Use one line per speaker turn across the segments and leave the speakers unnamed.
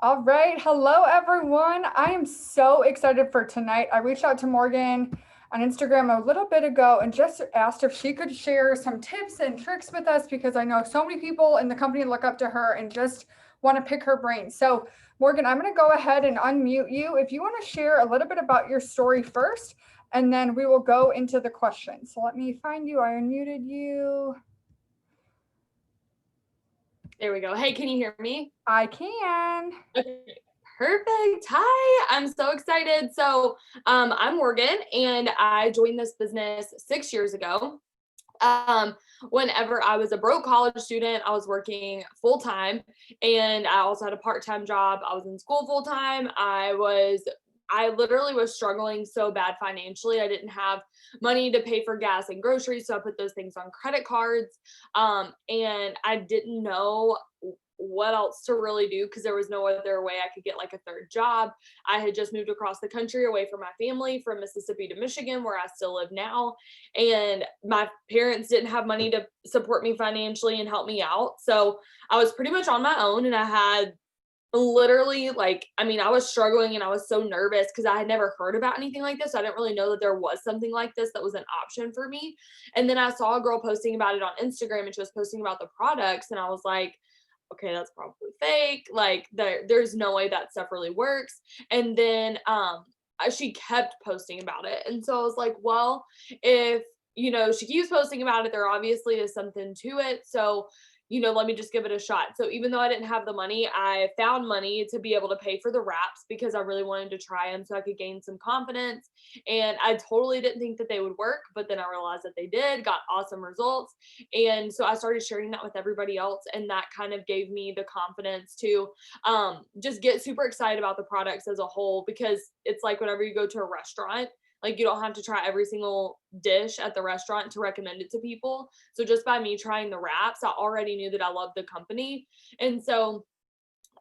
All right. Hello, everyone. I am so excited for tonight. I reached out to Morgan on Instagram a little bit ago and just asked if she could share some tips and tricks with us because I know so many people in the company look up to her and just want to pick her brain. So, Morgan, I'm going to go ahead and unmute you. If you want to share a little bit about your story first, and then we will go into the questions. So, let me find you. I unmuted you.
There we go. Hey, can you hear me?
I can.
Okay, perfect. Hi, I'm so excited. I'm Morgan, and I joined this business 6 years ago. Whenever I was a broke college student, I was working full time, and I also had a part time job. I was in school full time. I literally was struggling so bad financially. I didn't have money to pay for gas and groceries, so I put those things on credit cards. And I didn't know what else to really do because there was no other way I could get like a third job. I had just moved across the country away from my family from Mississippi to Michigan, where I still live now. And my parents didn't have money to support me financially and help me out. So I was pretty much on my own, and I had literally I was struggling and I was so nervous because I had never heard about anything like this. So I didn't really know that there was something like this that was an option for me. And then I saw a girl posting about it on Instagram, and she was posting about the products, and I was like, okay, that's probably fake. Like there's no way that stuff really works. And then she kept posting about it. And so I was like, well, if she keeps posting about it, there obviously is something to it. So let me just give it a shot. So even though I didn't have the money, I found money to be able to pay for the wraps because I really wanted to try them so I could gain some confidence. And I totally didn't think that they would work, but then I realized that they did, got awesome results. And so I started sharing that with everybody else. And that kind of gave me the confidence to just get super excited about the products as a whole, because it's like whenever you go to a restaurant, like you don't have to try every single dish at the restaurant to recommend it to people. So just by me trying the wraps, I already knew that I loved the company. And so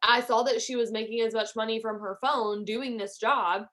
I saw that she was making as much money from her phone doing this job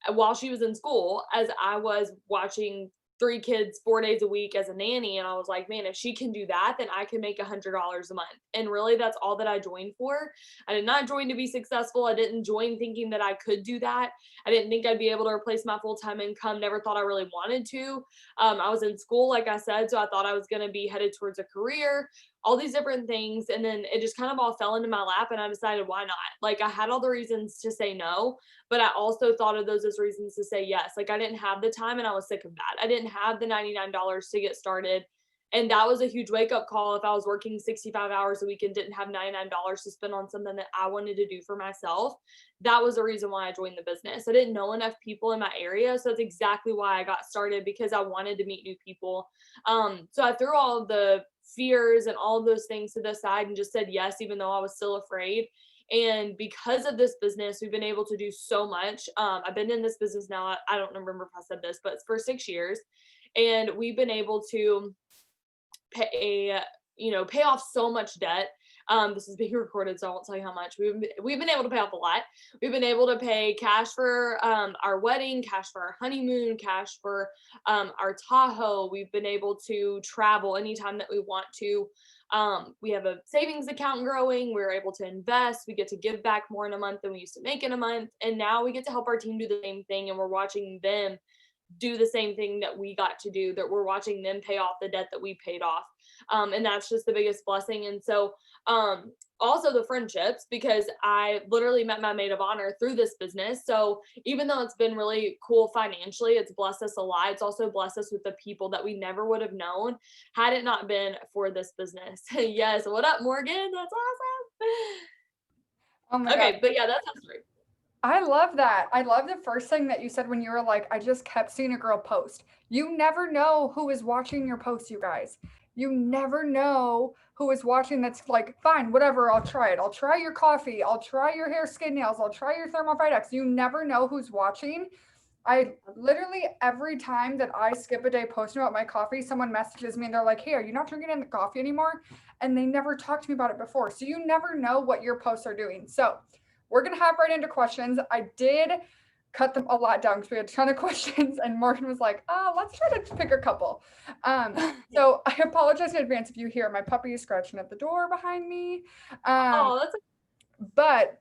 while she was in school as I was watching three kids 4 days a week as a nanny. And I was like, man, if she can do that, then I can make $100 a month. And really, that's all that I joined for. I did not join to be successful. I didn't join thinking that I could do that. I didn't think I'd be able to replace my full-time income. Never thought I really wanted to. I was in school, like I said, so I thought I was going to be headed towards a career, all these different things. And then it just kind of all fell into my lap, and I decided, why not? Like, I had all the reasons to say no, but I also thought of those as reasons to say yes. Like, I didn't have the time, and I was sick of that. I didn't have the $99 to get started. And that was a huge wake up call. If I was working 65 hours a week and didn't have $99 to spend on something that I wanted to do for myself, that was the reason why I joined the business. I didn't know enough people in my area. So that's exactly why I got started, because I wanted to meet new people. So I threw all of the fears and all of those things to the side and just said yes, even though I was still afraid. And because of this business, we've been able to do so much. I've been in this business now, I don't remember if I said this, but it's for 6 years. And we've been able to pay off so much debt. This is being recorded, so I won't tell you how much. We've been able to pay off a lot. We've been able to pay cash for our wedding, cash for our honeymoon, cash for our Tahoe. We've been able to travel anytime that we want to. We have a savings account growing. We're able to invest. We get to give back more in a month than we used to make in a month. And now we get to help our team do the same thing. And we're watching them do the same thing that we got to do, that we're watching them pay off the debt that we paid off. And that's just the biggest blessing. And so also the friendships, because I literally met my maid of honor through this business. So even though it's been really cool financially, it's blessed us a lot. It's also blessed us with the people that we never would have known had it not been for this business. Yes. What up, Morgan? That's
Oh my
awesome.
God.
Okay. But yeah, that's our story.
I love that. I love the first thing that you said when you were like, I just kept seeing a girl post. You never know who is watching your posts, you guys. You never know who is watching that's like, fine, whatever, I'll try it. I'll try your coffee. I'll try your hair, skin, nails. I'll try your Thermal X. You never know who's watching. I literally, every time that I skip a day posting about my coffee, someone messages me and they're like, hey, are you not drinking any coffee anymore? And they never talked to me about it before. So you never know what your posts are doing. So we're going to hop right into questions. I did cut them a lot down because we had a ton of questions, and Morgan was like, let's try to pick a couple. So I apologize in advance if you hear my puppy scratching at the door behind me.
Oh, that's
But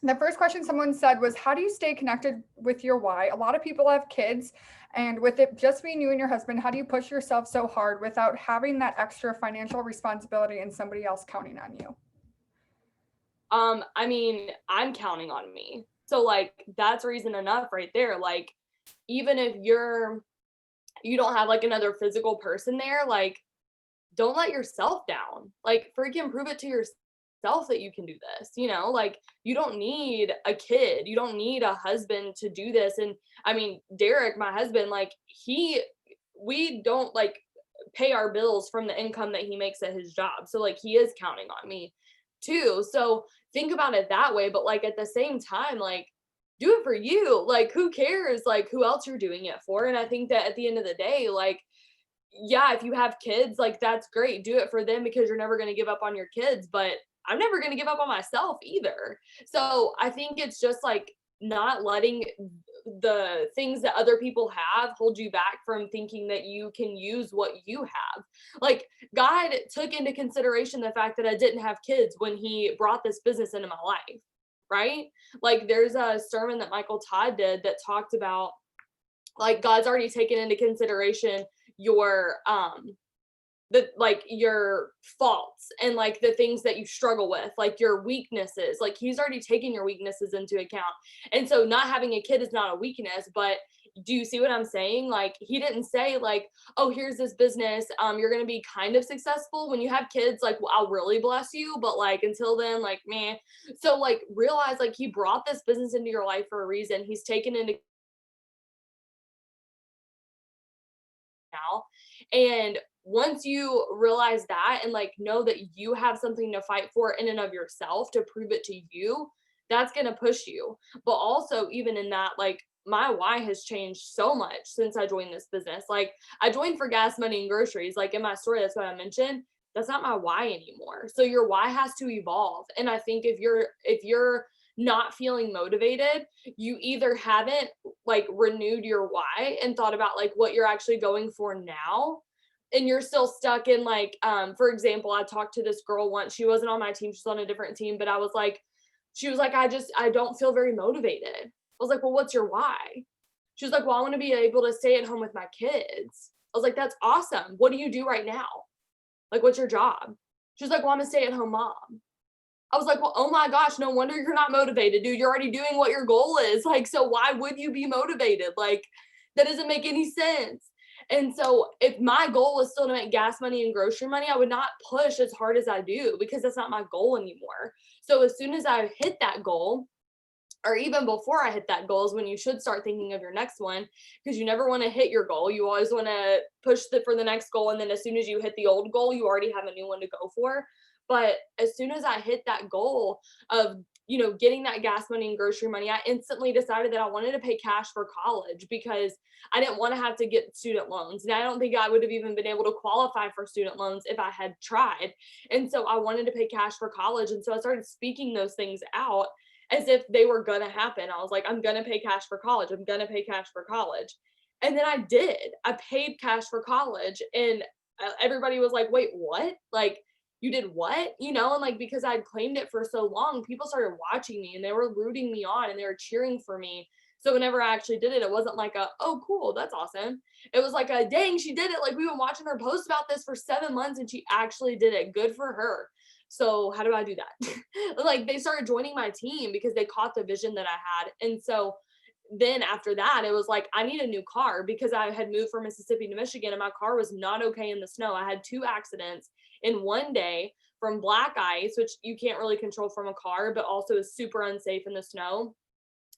The first question someone said was, how do you stay connected with your why? A lot of people have kids, and with it just being you and your husband, how do you push yourself so hard without having that extra financial responsibility and somebody else counting on you?
I mean, I'm counting on me. So like that's reason enough right there. Like even if you don't have like another physical person there, like don't let yourself down. Like freaking prove it to yourself that you can do this, you know? Like you don't need a kid, you don't need a husband to do this. And I mean, Derek, my husband, like we don't like pay our bills from the income that he makes at his job. So like he is counting on me too. So think about it that way, but like at the same time, like do it for you. Like who cares like who else you're doing it for? And I think that at the end of the day, like yeah, if you have kids, like that's great. Do it for them because you're never going to give up on your kids, but I'm never going to give up on myself either. So I think it's just like not letting the things that other people have hold you back from thinking that you can use what you have. Like God took into consideration the fact that I didn't have kids when he brought this business into my life, right? Like there's a sermon that Michael Todd did that talked about like God's already taken into consideration your the like your faults and like the things that you struggle with, like your weaknesses. Like he's already taken your weaknesses into account. And so not having a kid is not a weakness, but do you see what I'm saying? Like he didn't say like, oh, here's this business, you're going to be kind of successful when you have kids, like well, I'll really bless you, but like until then, like man. So like realize like he brought this business into your life for a reason. He's taken into now. And once you realize that and like know that you have something to fight for in and of yourself to prove it to you, that's going to push you. But also, even in that, like my why has changed so much since I joined this business. Like I joined for gas money and groceries. Like in my story, that's what I mentioned. That's not my why anymore. So your why has to evolve. And I think if you're not feeling motivated, you either haven't like renewed your why and thought about like what you're actually going for now, and you're still stuck in like for example, I talked to this girl once. She wasn't on my team, she's on a different team, but I was like, she was like, I don't feel very motivated. I was like, well, what's your why? She was like, well, I want to be able to stay at home with my kids. I was like, that's awesome. What do you do right now? Like, what's your job? She was like, well, I'm a stay-at-home mom. I was like, well, oh my gosh, no wonder you're not motivated, dude. You're already doing what your goal is. Like, so why would you be motivated? Like, that doesn't make any sense. And so, if my goal is still to make gas money and grocery money, I would not push as hard as I do because that's not my goal anymore. So, as soon as I hit that goal, or even before I hit that goal, is when you should start thinking of your next one because you never want to hit your goal. You always want to push for the next goal. And then, as soon as you hit the old goal, you already have a new one to go for. But as soon as I hit that goal of, getting that gas money and grocery money, I instantly decided that I wanted to pay cash for college because I didn't want to have to get student loans. And I don't think I would have even been able to qualify for student loans if I had tried. And so I wanted to pay cash for college. And so I started speaking those things out as if they were going to happen. I was like, I'm going to pay cash for college. I'm going to pay cash for college. And then I did. I paid cash for college. And everybody was like, wait, what? Like, you did what? And like because I'd claimed it for so long, people started watching me and they were rooting me on and they were cheering for me. So whenever I actually did it, it wasn't like oh cool, that's awesome. It was like dang, she did it. Like we've been watching her post about this for 7 months and she actually did it. Good for her. So how do I do that? Like they started joining my team because they caught the vision that I had. And so then after that, it was like, I need a new car because I had moved from Mississippi to Michigan and my car was not okay in the snow. I had 2 accidents in one day from black ice, which you can't really control from a car, but also is super unsafe in the snow.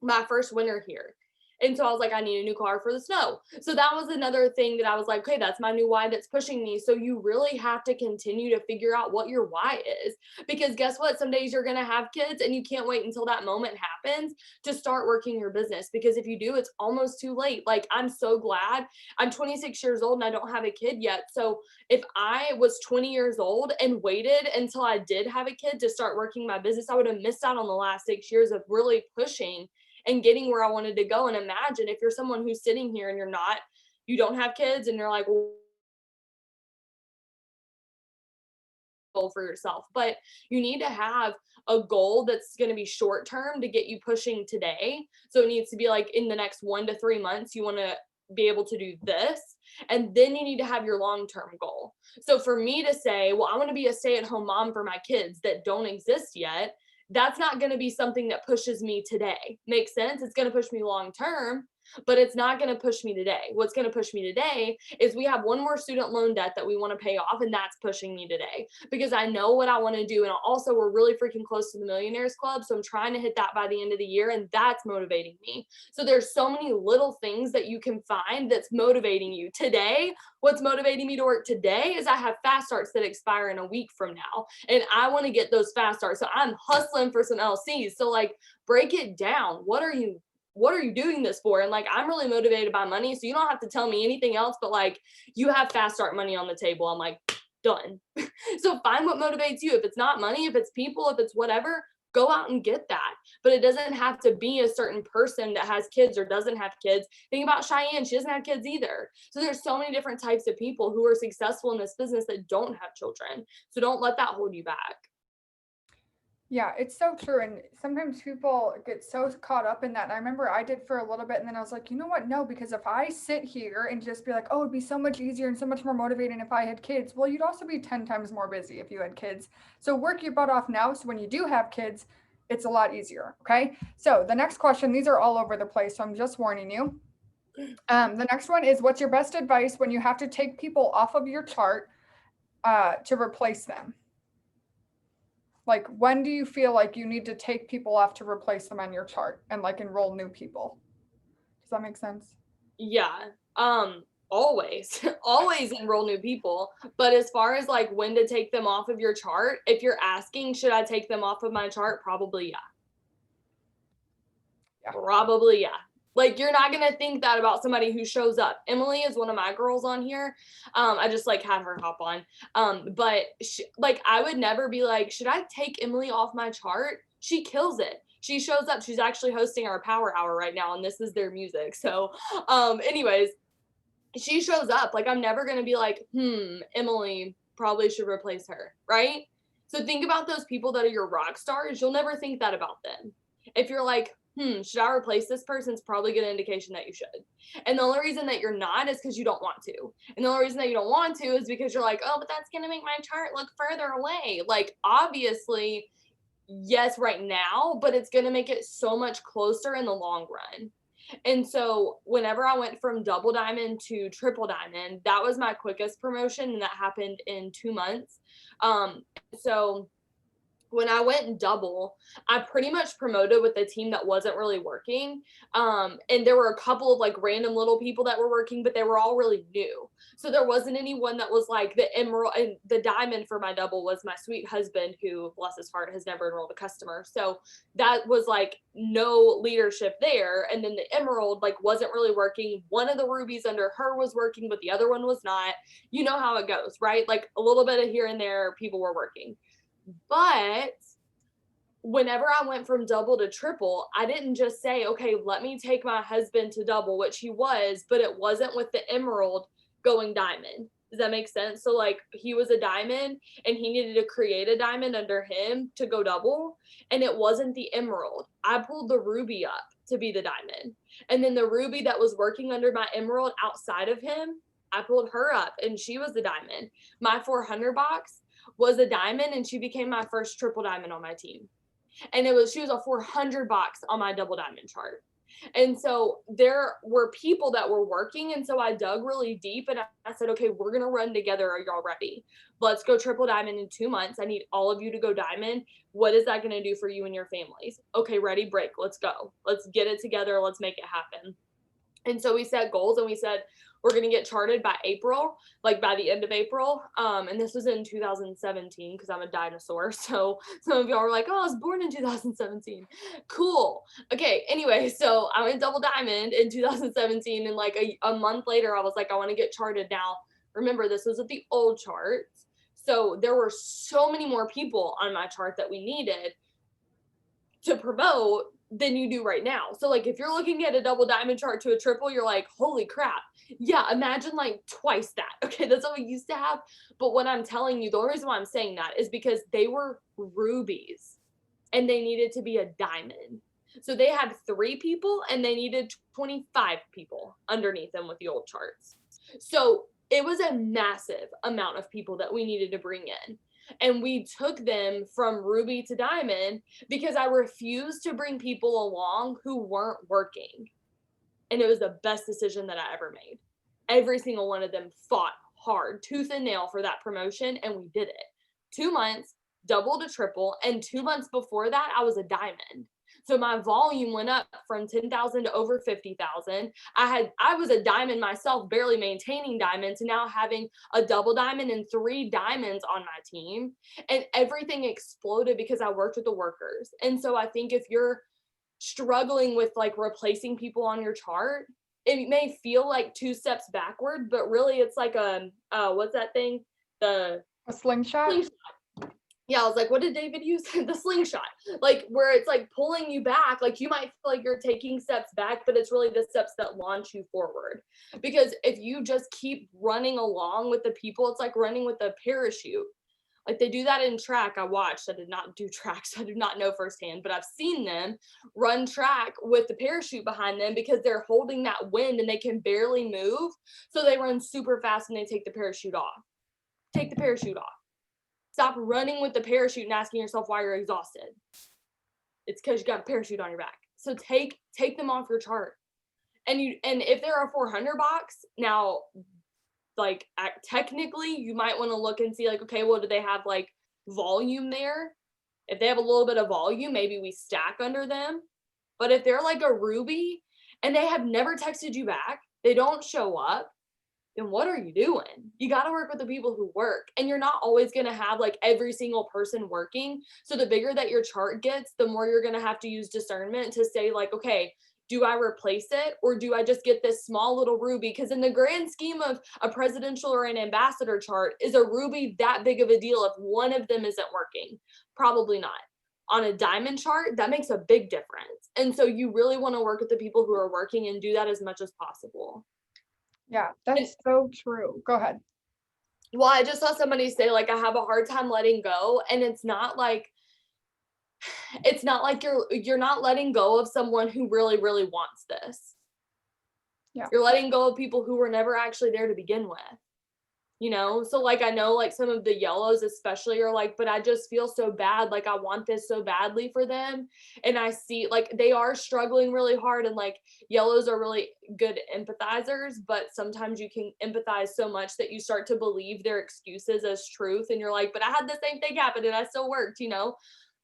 My first winter here. And so I was like, I need a new car for the snow. So that was another thing that I was like, okay, that's my new why that's pushing me. So you really have to continue to figure out what your why is. Because guess what? Some days you're going to have kids and you can't wait until that moment happens to start working your business. Because if you do, it's almost too late. Like, I'm so glad I'm 26 years old and I don't have a kid yet. So if I was 20 years old and waited until I did have a kid to start working my business, I would have missed out on the last 6 years of really pushing and getting where I wanted to go. And imagine if you're someone who's sitting here and you don't have kids and you're like, well, goal for yourself, but you need to have a goal that's going to be short term to get you pushing today. So it needs to be like in the next 1 to 3 months, you want to be able to do this. And then you need to have your long term goal. So for me to say, well, I want to be a stay at home mom for my kids that don't exist yet, that's not going to be something that pushes me today. Makes sense? It's going to push me long term, but it's not going to push me today. What's going to push me today is we have one more student loan debt that we want to pay off, and that's pushing me today because I know what I want to do. And also, we're really freaking close to the Millionaires Club, so I'm trying to hit that by the end of the year, and that's motivating me. So there's so many little things that you can find that's motivating you today. What's motivating me to work today is I have fast starts that expire in a week from now, and I want to get those fast starts. So I'm hustling for some LCs. So like, break it down. What are you doing this for? And like, I'm really motivated by money. So you don't have to tell me anything else, but like, you have fast start money on the table. I'm like, done. So find what motivates you. If it's not money, if it's people, if it's whatever, go out and get that. But it doesn't have to be a certain person that has kids or doesn't have kids. Think about Cheyenne. She doesn't have kids either. So there's so many different types of people who are successful in this business that don't have children. So don't let that hold you back.
Yeah, it's so true. And sometimes people get so caught up in that. And I remember I did for a little bit, and then I was like, you know what? No, because if I sit here and just be like, oh, it'd be so much easier and so much more motivating if I had kids. Well, you'd also be 10 times more busy if you had kids. So work your butt off now. So when you do have kids, it's a lot easier. Okay. So the next question, these are all over the place. So I'm just warning you. The next one is, what's your best advice when you have to take people off of your chart to replace them? Like, when do you feel like you need to take people off to replace them on your chart and like enroll new people? Does that make sense?
Yeah. Always, always enroll new people. But as far as like when to take them off of your chart, if you're asking, should I take them off of my chart? Probably yeah. Probably yeah. Like, you're not gonna think that about somebody who shows up. Emily is one of my girls on here. I just like had her hop on. But like, I would never be like, should I take Emily off my chart? She kills it. She shows up. She's actually hosting our power hour right now, and this is their music. So, anyways, she shows up. Like, I'm never gonna be like, Emily probably should replace her, right? So think about those people that are your rock stars. You'll never think that about them. If you're like, should I replace this person? It's probably a good indication that you should. And the only reason that you're not is because you don't want to. And the only reason that you don't want to is because you're like, oh, but that's going to make my chart look further away. Like, obviously, yes, right now, but it's going to make it so much closer in the long run. And so whenever I went from double diamond to triple diamond, that was my quickest promotion, and that happened in 2 months. So when I went double, I pretty much promoted with a team that wasn't really working. And there were a couple of like random little people that were working, but they were all really new. So there wasn't anyone that was like the emerald, and the diamond for my double was my sweet husband, who, bless his heart, has never enrolled a customer. So that was like no leadership there. And then the emerald like wasn't really working. One of the rubies under her was working, but the other one was not. You know how it goes, right? Like a little bit of here and there, people were working. But whenever I went from double to triple, I didn't just say, okay, let me take my husband to double, which he was, but it wasn't with the emerald going diamond. Does that make sense? So like, he was a diamond and he needed to create a diamond under him to go double. And it wasn't the emerald. I pulled the ruby up to be the diamond. And then the ruby that was working under my emerald outside of him, I pulled her up and she was the diamond. My 400 box was a diamond, and she became my first triple diamond on my team. And she was a 400 box on my double diamond chart. And so there were people that were working. And so I dug really deep and I said, okay, we're going to run together. Are y'all ready? Let's go triple diamond in 2 months. I need all of you to go diamond. What is that going to do for you and your families? Okay, ready, break. Let's go. Let's get it together. Let's make it happen. And so we set goals and we said, we're going to get charted by April, like by the end of April. And this was in 2017 because I'm a dinosaur. So some of y'all were like, oh, I was born in 2017. Cool. Okay. Anyway, so I went double diamond in 2017. And like a month later, I was like, I want to get charted now. Remember, this was at the old charts. So there were so many more people on my chart that we needed to promote than you do right now. So like if you're looking at a double diamond chart to a triple, you're like, holy crap. Yeah, imagine like twice that. Okay, that's what we used to have. But what I'm telling you, the only reason why I'm saying that is because they were rubies and they needed to be a diamond. So they had 3 people and they needed 25 people underneath them with the old charts. So it was a massive amount of people that we needed to bring in. And we took them from ruby to diamond because I refused to bring people along who weren't working. And it was the best decision that I ever made. Every single one of them fought hard, tooth and nail for that promotion, and we did it. 2 months, double to triple, and 2 months before that, I was a diamond. So my volume went up from 10,000 to over 50,000. I was a diamond myself, barely maintaining diamond, to now having a double diamond and 3 diamonds on my team. And everything exploded because I worked with the workers. And so I think if you're struggling with like replacing people on your chart, it may feel like 2 steps backward, but really it's like what's that thing? The
A slingshot?
slingshot. Yeah, I was like, what did David use? The slingshot. Like where it's like pulling you back. Like you might feel like you're taking steps back, but it's really the steps that launch you forward. Because if you just keep running along with the people, it's like running with a parachute. Like they do that in track. I watched. I did not do tracks. I do not know firsthand, but I've seen them run track with the parachute behind them because they're holding that wind and they can barely move. So they run super fast and they take the parachute off. Take the parachute off. Stop running with the parachute and asking yourself why you're exhausted. It's because you got a parachute on your back. So take them off your chart. And if they're a 400 box, now like technically you might want to look and see like, okay, well, do they have like volume there? If they have a little bit of volume, maybe we stack under them. But if they're like a ruby and they have never texted you back, they don't show up, then what are you doing? You got to work with the people who work, and you're not always going to have like every single person working. So the bigger that your chart gets, the more you're going to have to use discernment to say like, okay, do I replace it or do I just get this small little ruby? Because in the grand scheme of a presidential or an ambassador chart, is a ruby that big of a deal if one of them isn't working? Probably not. On a diamond chart, that makes a big difference. And so you really want to work with the people who are working and do that as much as possible.
Yeah, that's so true. Go ahead.
Well, I just saw somebody say like I have a hard time letting go, and it's not like you're not letting go of someone who really really wants this.
Yeah.
You're letting go of people who were never actually there to begin with. You know, so like I know like some of the yellows especially are like, but I just feel so bad, like I want this so badly for them, and I see like they are struggling really hard, and like yellows are really good empathizers, but sometimes you can empathize so much that you start to believe their excuses as truth, and you're like, but I had the same thing happen and I still worked, you know.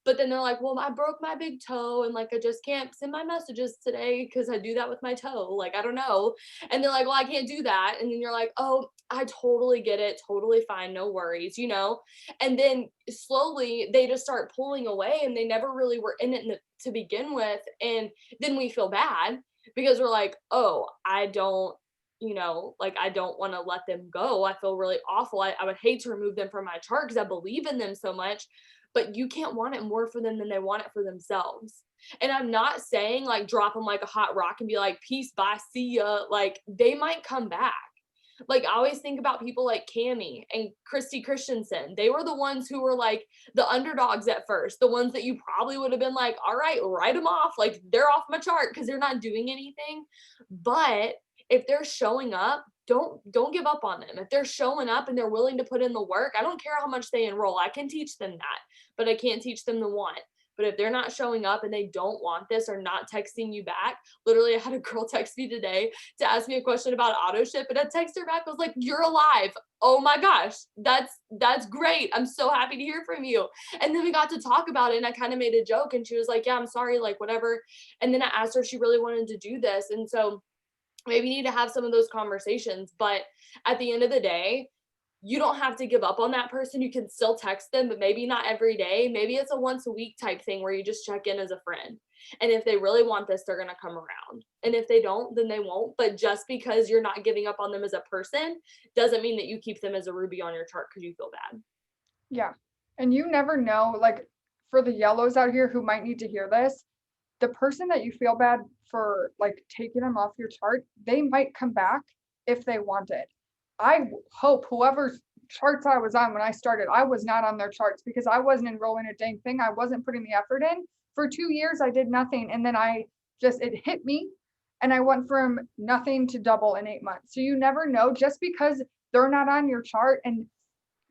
But then they're like, well, I broke my big toe and like I just can't send my messages today because I do that with my toe, like I don't know. And they're like, well, I can't do that. And then you're like, oh, I totally get it, totally fine, no worries, you know. And then slowly they just start pulling away, and they never really were in it to begin with. And then we feel bad because we're like, oh, I don't, you know, like I don't want to let them go. I feel really awful. I would hate to remove them from my chart because I believe in them so much. But you can't want it more for them than they want it for themselves. And I'm not saying like drop them like a hot rock and be like, peace, bye, see ya. Like they might come back. Like I always think about people like Cami and Christy Christensen. They were the ones who were like the underdogs at first, the ones that you probably would have been like, all right, write them off. Like they're off my chart because they're not doing anything. But if they're showing up, don't give up on them. If they're showing up and they're willing to put in the work, I don't care how much they enroll. I can teach them that, but I can't teach them the want. But if they're not showing up and they don't want this or not texting you back, literally I had a girl text me today to ask me a question about auto ship, and I texted her back. I was like, you're alive. Oh my gosh, that's great. I'm so happy to hear from you. And then we got to talk about it, and I kind of made a joke, and she was like, yeah, I'm sorry, like whatever. And then I asked her if she really wanted to do this. And so maybe you need to have some of those conversations. But at the end of the day, you don't have to give up on that person. You can still text them, but maybe not every day. Maybe it's a once a week type thing where you just check in as a friend. And if they really want this, they're going to come around. And if they don't, then they won't. But just because you're not giving up on them as a person doesn't mean that you keep them as a ruby on your chart because you feel bad.
Yeah. And you never know, like for the yellows out here who might need to hear this, the person that you feel bad for like taking them off your chart, they might come back if they wanted. I hope whoever's charts I was on when I started, I was not on their charts because I wasn't enrolling a dang thing. I wasn't putting the effort in. For 2 years, I did nothing. And then it hit me and I went from nothing to double in 8 months. So you never know, just because they're not on your chart and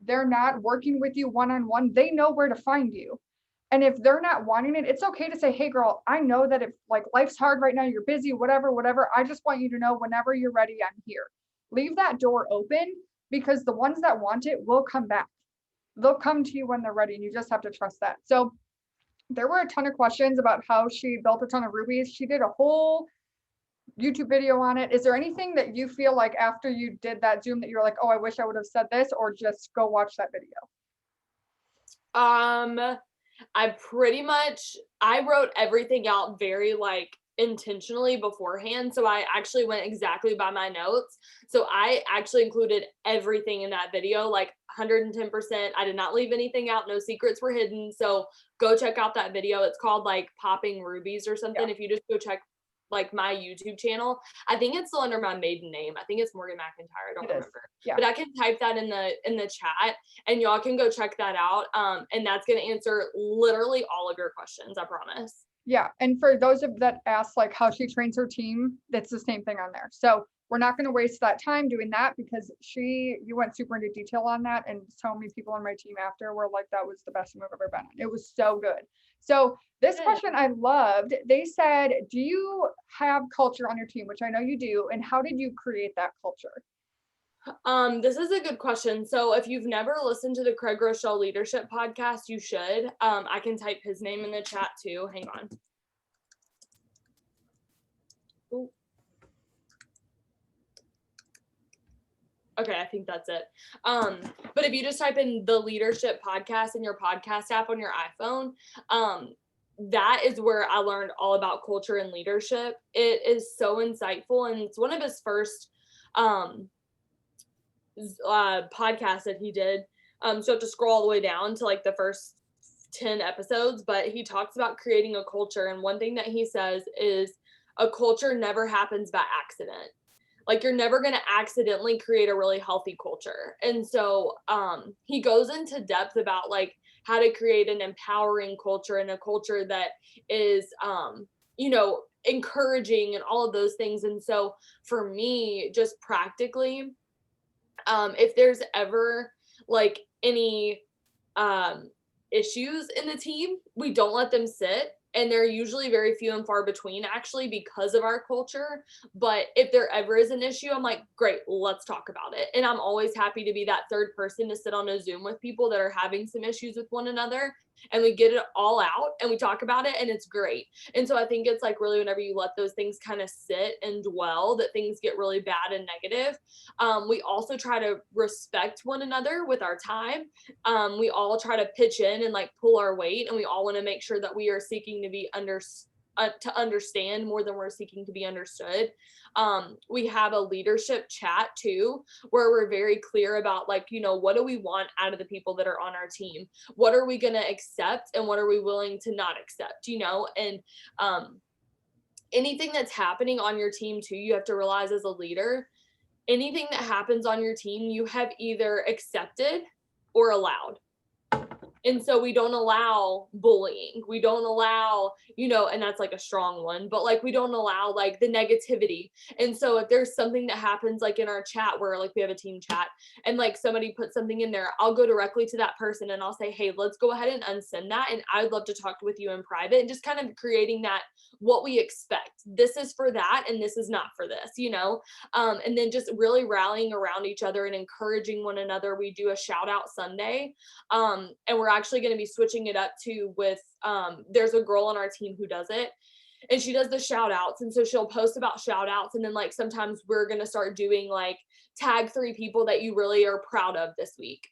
they're not working with you one-on-one, they know where to find you. And if they're not wanting it, it's okay to say, hey girl, I know that if like life's hard right now, you're busy, whatever. I just want you to know whenever you're ready, I'm here. Leave that door open because the ones that want it will come back. They'll come to you when they're ready and you just have to trust that. So there were a ton of questions about how she built a ton of rubies. She did a whole YouTube video on it. Is there anything that you feel like after you did that Zoom that you're like, oh, I wish I would have said this, or just go watch that video?
I wrote everything out very like intentionally beforehand. So I actually went exactly by my notes. So I actually included everything in that video, like 110%. I did not leave anything out. No secrets were hidden. So go check out that video. It's called like Popping Rubies or something.
Yeah.
If you just go check like my YouTube channel, I think it's still under my maiden name. I think it's Morgan McIntyre. I don't remember.
Yeah.
But I can type that in the chat and y'all can go check that out. And that's gonna answer literally all of your questions, I promise.
Yeah. And for those of that ask like how she trains her team, that's the same thing on there. So we're not going to waste that time doing that because you went super into detail on that. And so many people on my team after were like, that was the best thing I've ever been on. It was so good. So this question I loved. They said, do you have culture on your team? Which I know you do. And how did you create that culture?
This is a good question. So if you've never listened to the Craig Rochelle Leadership Podcast, you should. I can type his name in the chat too. Hang on. Ooh. Okay, I think that's it. But if you just type in the Leadership Podcast in your podcast app on your iPhone, that is where I learned all about culture and leadership. It is so insightful, and it's one of his first podcast that he did. So you have to scroll all the way down to like the first 10 episodes, but he talks about creating a culture. And one thing that he says is a culture never happens by accident. Like you're never going to accidentally create a really healthy culture. And so he goes into depth about like how to create an empowering culture and a culture that is, encouraging and all of those things. And so for me, just practically, if there's ever like any issues in the team, we don't let them sit. And they're usually very few and far between actually because of our culture. But if there ever is an issue, I'm like, great, let's talk about it. And I'm always happy to be that third person to sit on a Zoom with people that are having some issues with one another. And we get it all out and we talk about it and it's great. And so I think it's like really whenever you let those things kind of sit and dwell, that things get really bad and negative. We also try to respect one another with our time. We all try to pitch in and like pull our weight, and we all want to make sure that we are seeking to be to understand more than we're seeking to be understood. We have a leadership chat too, where we're very clear about like, what do we want out of the people that are on our team? What are we going to accept and what are we willing to not accept, and anything that's happening on your team too, you have to realize as a leader, anything that happens on your team, you have either accepted or allowed. And so we don't allow bullying. We don't allow, and that's like a strong one, but like we don't allow like the negativity. And so if there's something that happens like in our chat where like we have a team chat and like somebody puts something in there, I'll go directly to that person and I'll say, hey, let's go ahead and unsend that. And I'd love to talk with you in private, and just kind of creating that what we expect. This is for that and this is not for this, and then just really rallying around each other and encouraging one another. We do a shout out Sunday. And we're actually going to be switching it up to with there's a girl on our team who does it, and she does the shout outs. And so she'll post about shout outs, and then like sometimes we're going to start doing like tag 3 people that you really are proud of this week,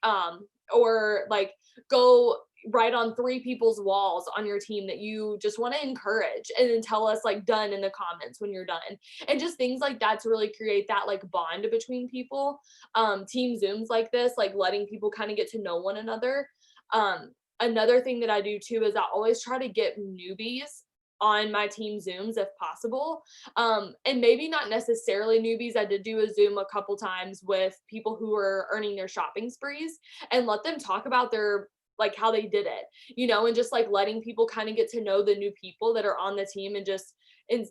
or like go write on 3 people's walls on your team that you just want to encourage, and then tell us like done in the comments when you're done, and just things like that to really create that like bond between people. Team Zooms like this, like letting people kind of get to know one another. Another thing that I do too is I always try to get newbies on my team Zooms if possible. And maybe not necessarily newbies. I did do a Zoom a couple times with people who were earning their shopping sprees and let them talk about their like how they did it, and just like letting people kind of get to know the new people that are on the team and just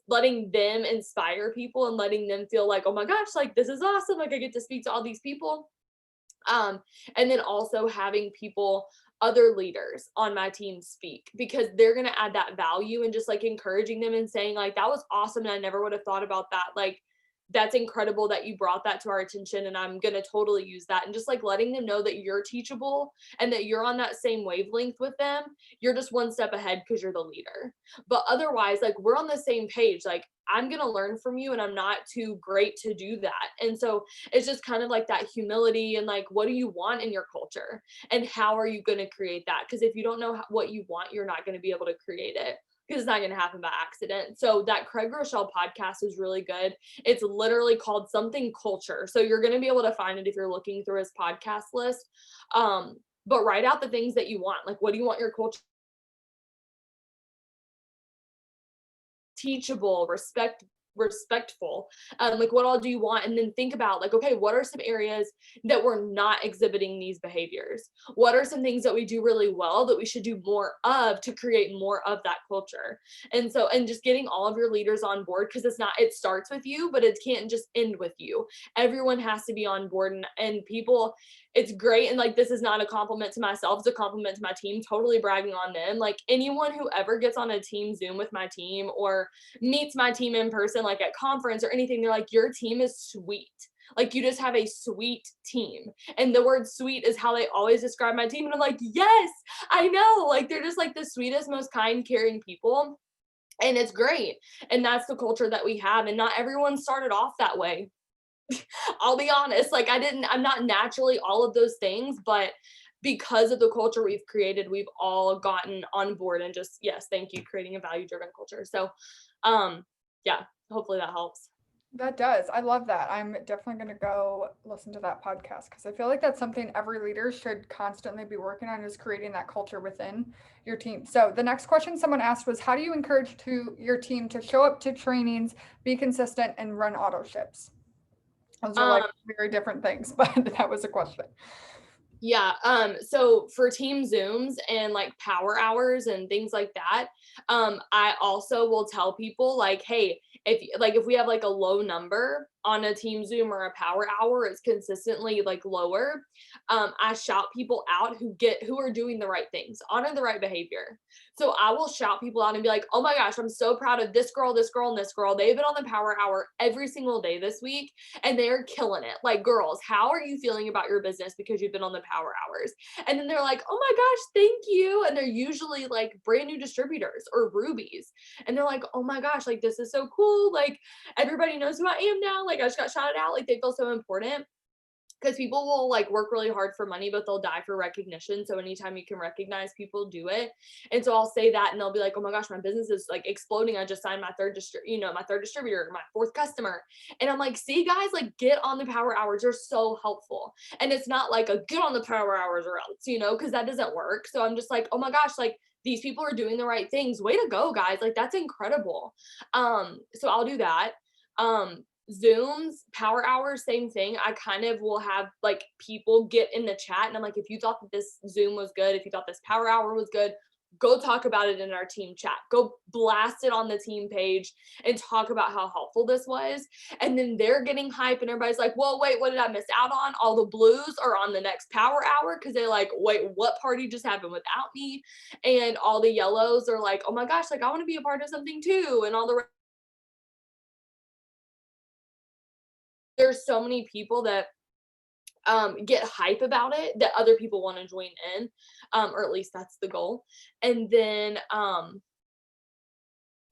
letting them inspire people and letting them feel like, oh my gosh, like this is awesome. Like I get to speak to all these people. Um, and then also having people, other leaders on my team speak because they're going to add that value and just like encouraging them and saying like, that was awesome. And I never would have thought about that. Like, that's incredible that you brought that to our attention. And I'm going to totally use that. And just like letting them know that you're teachable and that you're on that same wavelength with them. You're just one step ahead because you're the leader. But otherwise, like we're on the same page. Like I'm going to learn from you and I'm not too great to do that. And so it's just kind of like that humility and like, what do you want in your culture and how are you going to create that? Because if you don't know what you want, you're not going to be able to create it because it's not going to happen by accident. So that Craig Rochelle podcast is really good. It's literally called Something Culture. So you're going to be able to find it if you're looking through his podcast list. But write out the things that you want. Like, what do you want your culture? Teachable, respectful, like what all do you want, and then think about like, okay, what are some areas that we're not exhibiting these behaviors? What are some things that we do really well that we should do more of to create more of that culture? And so, and just getting all of your leaders on board, because it starts with you, but it can't just end with you. Everyone has to be on board, and people, it's great. And like, this is not a compliment to myself, it's a compliment to my team, totally bragging on them. Like anyone who ever gets on a team Zoom with my team or meets my team in person, like at conference or anything, they're like, your team is sweet. Like you just have a sweet team. And the word sweet is how they always describe my team. And I'm like, yes, I know. Like they're just like the sweetest, most kind, caring people. And it's great. And that's the culture that we have. And not everyone started off that way. I'll be honest. Like I'm not naturally all of those things, but because of the culture we've created, we've all gotten on board and just, yes, thank you, creating a value driven culture. So yeah, hopefully that helps.
That does. I love that. I'm definitely going to go listen to that podcast because I feel like that's something every leader should constantly be working on, is creating that culture within your team. So the next question someone asked was, how do you encourage your team to show up to trainings, be consistent, and run auto ships? Those are like very different things, but that was a question.
Yeah. So for team Zooms and like power hours and things like that, I also will tell people like, hey, if we have like a low number on a team Zoom or a power hour, it's consistently like lower. I shout people out who are doing the right things, honor the right behavior. So I will shout people out and be like, oh my gosh, I'm so proud of this girl, this girl, and this girl. They've been on the power hour every single day this week and they're killing it. Like, girls, how are you feeling about your business because you've been on the power hours? And then they're like, oh my gosh, thank you. And they're usually like brand new distributors or rubies. And they're like, oh my gosh, like this is so cool. Like everybody knows who I am now. Like I just got shouted out. Like they feel so important. Because people will like work really hard for money, but they'll die for recognition. So anytime you can recognize people, do it. And so I'll say that and they'll be like, oh my gosh, my business is like exploding. I just signed my third distributor, my fourth customer. And I'm like, see guys, like get on the power hours. They're so helpful. And it's not like a get on the power hours or else, because that doesn't work. So I'm just like, oh my gosh, like these people are doing the right things. Way to go, guys. Like that's incredible. So I'll do that. Zooms, power hours, same thing. I kind of will have like people get in the chat and I'm like, if you thought that this Zoom was good, if you thought this power hour was good, go talk about it in our team chat. Go blast it on the team page and talk about how helpful this was. And then they're getting hype and everybody's like, well, wait, what did I miss out on? All the blues are on the next power hour because they're like, wait, what party just happened without me? And all the yellows are like, oh my gosh, like I want to be a part of something too. And all the there's so many people that get hype about it that other people want to join in, or at least that's the goal. And then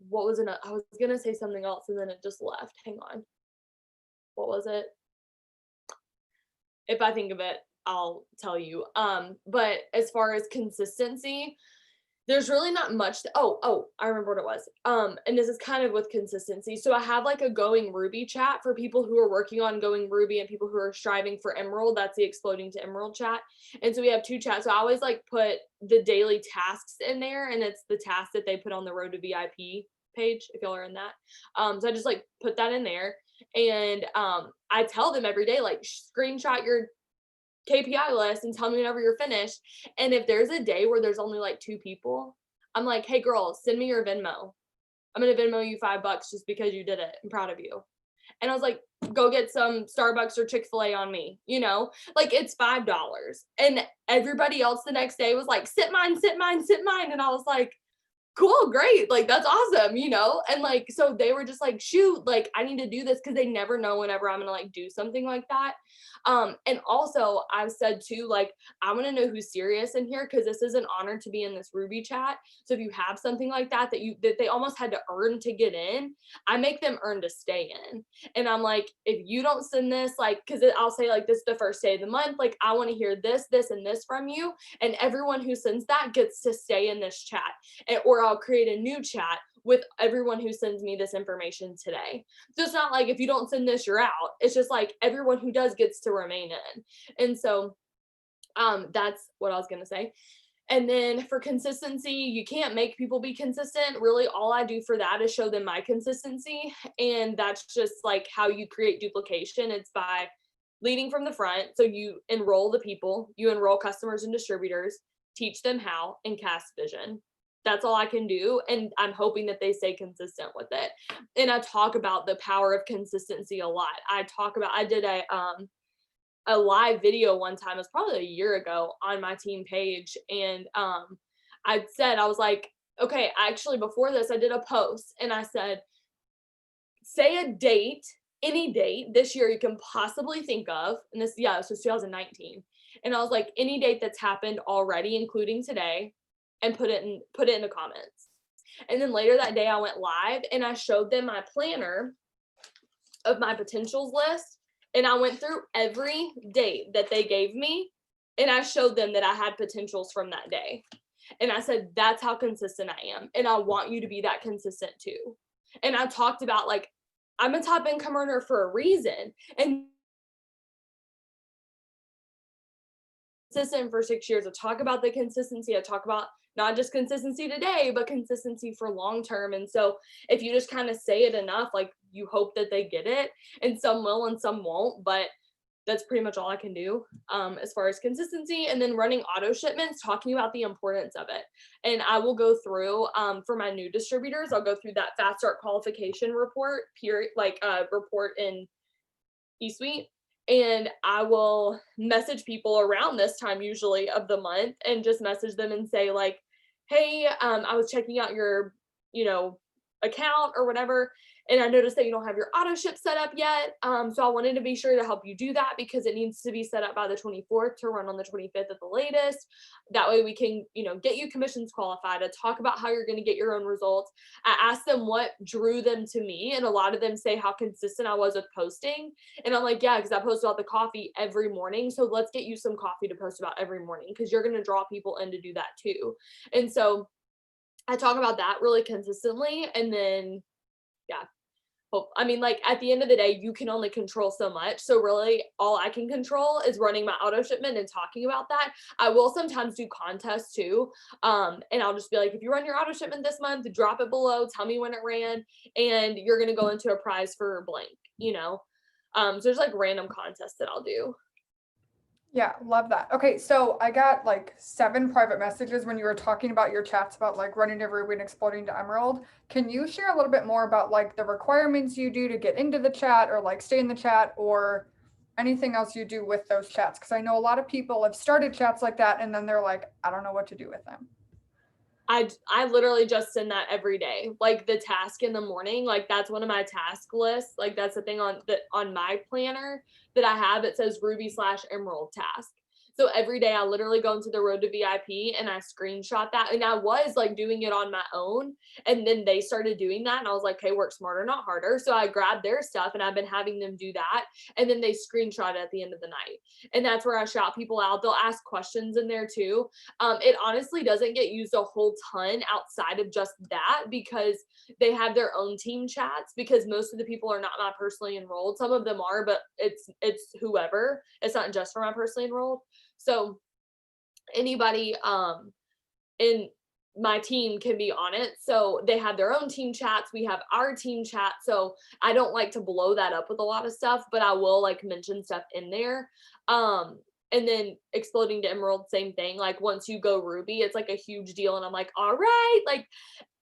what was it? I was gonna say something else and then it just left. Hang on. What was it? If I think of it, I'll tell you. But as far as consistency, There's really not much. I remember what it was. And this is kind of with consistency. So I have like a Going Ruby chat for people who are working on Going Ruby and people who are striving for Emerald. That's the Exploding to Emerald chat. And so we have two chats. So I always like put the daily tasks in there, and it's the tasks that they put on the Road to VIP page if y'all are in that. So I just like put that in there, and I tell them every day like screenshot your KPI list and tell me whenever you're finished. And if there's a day where there's only like 2 people, I'm like, hey girls, send me your Venmo. I'm gonna Venmo you $5 just because you did it. I'm proud of you. And I was like, go get some Starbucks or Chick-fil-A on me, like it's $5. And everybody else the next day was like, sit mine, sit mine, sit mine. And I was like, cool, great, like that's awesome, and like so they were just like, shoot, like I need to do this because they never know whenever I'm gonna like do something like that. And also I've said too, like I want to know who's serious in here because this is an honor to be in this Ruby chat. So if you have something like that that they almost had to earn to get in, I make them earn to stay in. And I'm like, if you don't send this, like, because I'll say like this is the first day of the month, like I want to hear this, this, and this from you, and everyone who sends that gets to stay in this chat. Or I'll create a new chat with everyone who sends me this information today. So it's not like if you don't send this, you're out. It's just like everyone who does gets to remain in. And so that's what I was going to say. And then for consistency, you can't make people be consistent. Really, all I do for that is show them my consistency. And that's just like how you create duplication. It's by leading from the front. So you enroll the people, you enroll customers and distributors, teach them how, and cast vision. That's all I can do. And I'm hoping that they stay consistent with it. And I talk about the power of consistency a lot. I did a live video one time, it was probably a year ago, on my team page. And I was like, okay, actually before this, I did a post and I said, say a date, any date this year you can possibly think of. And this was 2019. And I was like, any date that's happened already, including today, and put it in the comments. And then later that day I went live and I showed them my planner of my potentials list. And I went through every date that they gave me and I showed them that I had potentials from that day. And I said, that's how consistent I am. And I want you to be that consistent too. And I talked about like, I'm a top income earner for a reason. And consistent for 6 years. I talk about the consistency. I talk about not just consistency today, but consistency for long term. And so if you just kind of say it enough, like you hope that they get it, and some will and some won't, but that's pretty much all I can do as far as consistency. And then running auto shipments, talking about the importance of it. And I will go through for my new distributors, I'll go through that fast start qualification report, report in eSuite. And I will message people around this time usually of the month and just message them and say like, hey, I was checking out your, account or whatever, and I noticed that you don't have your auto ship set up yet. So I wanted to be sure to help you do that because it needs to be set up by the 24th to run on the 25th at the latest. That way we can, get you commissions qualified, to talk about how you're going to get your own results. I asked them what drew them to me, and a lot of them say how consistent I was with posting. And I'm like, yeah, because I post about the coffee every morning. So let's get you some coffee to post about every morning because you're going to draw people in to do that too. And so I talk about that really consistently. And then, like at the end of the day, you can only control so much. So really all I can control is running my auto shipment and talking about that. I will sometimes do contests too. And I'll just be like, if you run your auto shipment this month, drop it below, tell me when it ran, and you're going to go into a prize for blank, so there's like random contests that I'll do.
Yeah, love that. Okay, so I got like 7 private messages when you were talking about your chats about like running to Ruby and exploding to Emerald. Can you share a little bit more about like the requirements you do to get into the chat or like stay in the chat or anything else you do with those chats? Because I know a lot of people have started chats like that and then they're like, I don't know what to do with them.
I literally just send that every day, like the task in the morning, like that's one of my task lists. Like that's the thing on my planner that I have. It says Ruby/Emerald task. So every day I literally go into the Road to VIP and I screenshot that. And I was like doing it on my own. And then they started doing that. And I was like, hey, work smarter, not harder. So I grabbed their stuff and I've been having them do that. And then they screenshot it at the end of the night. And that's where I shout people out. They'll ask questions in there too. It honestly doesn't get used a whole ton outside of just that, because they have their own team chats, because most of the people are not my personally enrolled. Some of them are, but it's whoever. It's not just for my personally enrolled. So anybody in my team can be on it. So they have their own team chats. We have our team chat. So I don't like to blow that up with a lot of stuff, but I will like mention stuff in there. And then exploding to emerald, same thing. Like once you go ruby, it's like a huge deal. And I'm like, all right, like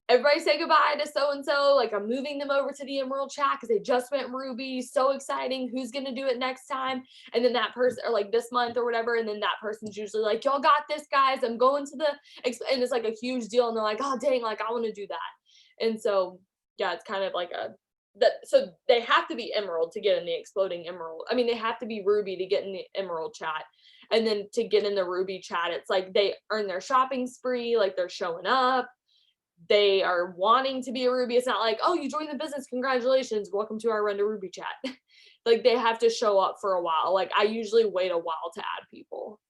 everybody say goodbye to so-and-so. Like I'm moving them over to the emerald chat because they just went ruby. So exciting. Who's going to do it next time? And then that person, or like this month or whatever. And then that person's usually like, y'all got this, guys. I'm going to the, and it's like a huge deal. And they're like, oh dang, like I want to do that. And so, yeah, it's kind of like so they have to be emerald to get in the exploding emerald. I mean, they have to be ruby to get in the emerald chat. And then to get in the ruby chat, it's like they earn their shopping spree, like they're showing up. They are wanting to be a ruby. It's not like, oh, you joined the business, congratulations, welcome to our Run to Ruby chat. Like they have to show up for a while. Like I usually wait a while to add people.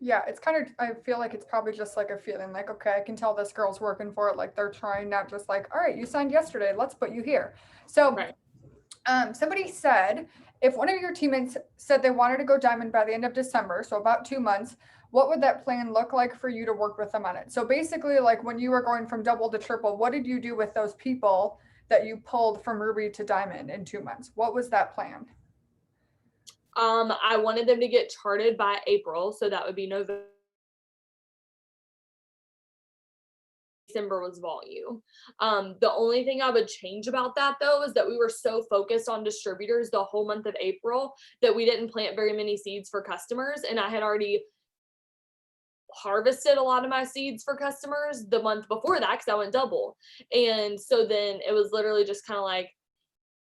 Yeah, it's kind of, I feel like it's probably just like a feeling like, okay, I can tell this girl's working for it. Like they're trying, not just like, all right, you signed yesterday, let's put you here. So
Right.
Somebody said, if one of your teammates said they wanted to go diamond by the end of December, so about 2 months, what would that plan look like for you to work with them on it? So basically, like when you were going from double to triple, what did you do with those people that you pulled from ruby to diamond in 2 months? What was that plan?
I wanted them to get charted by April, so that would be November. December was volume. The only thing I would change about that though is that we were so focused on distributors the whole month of April that we didn't plant very many seeds for customers. And I had already harvested a lot of my seeds for customers the month before that because I went double. And so then it was literally just kind of like,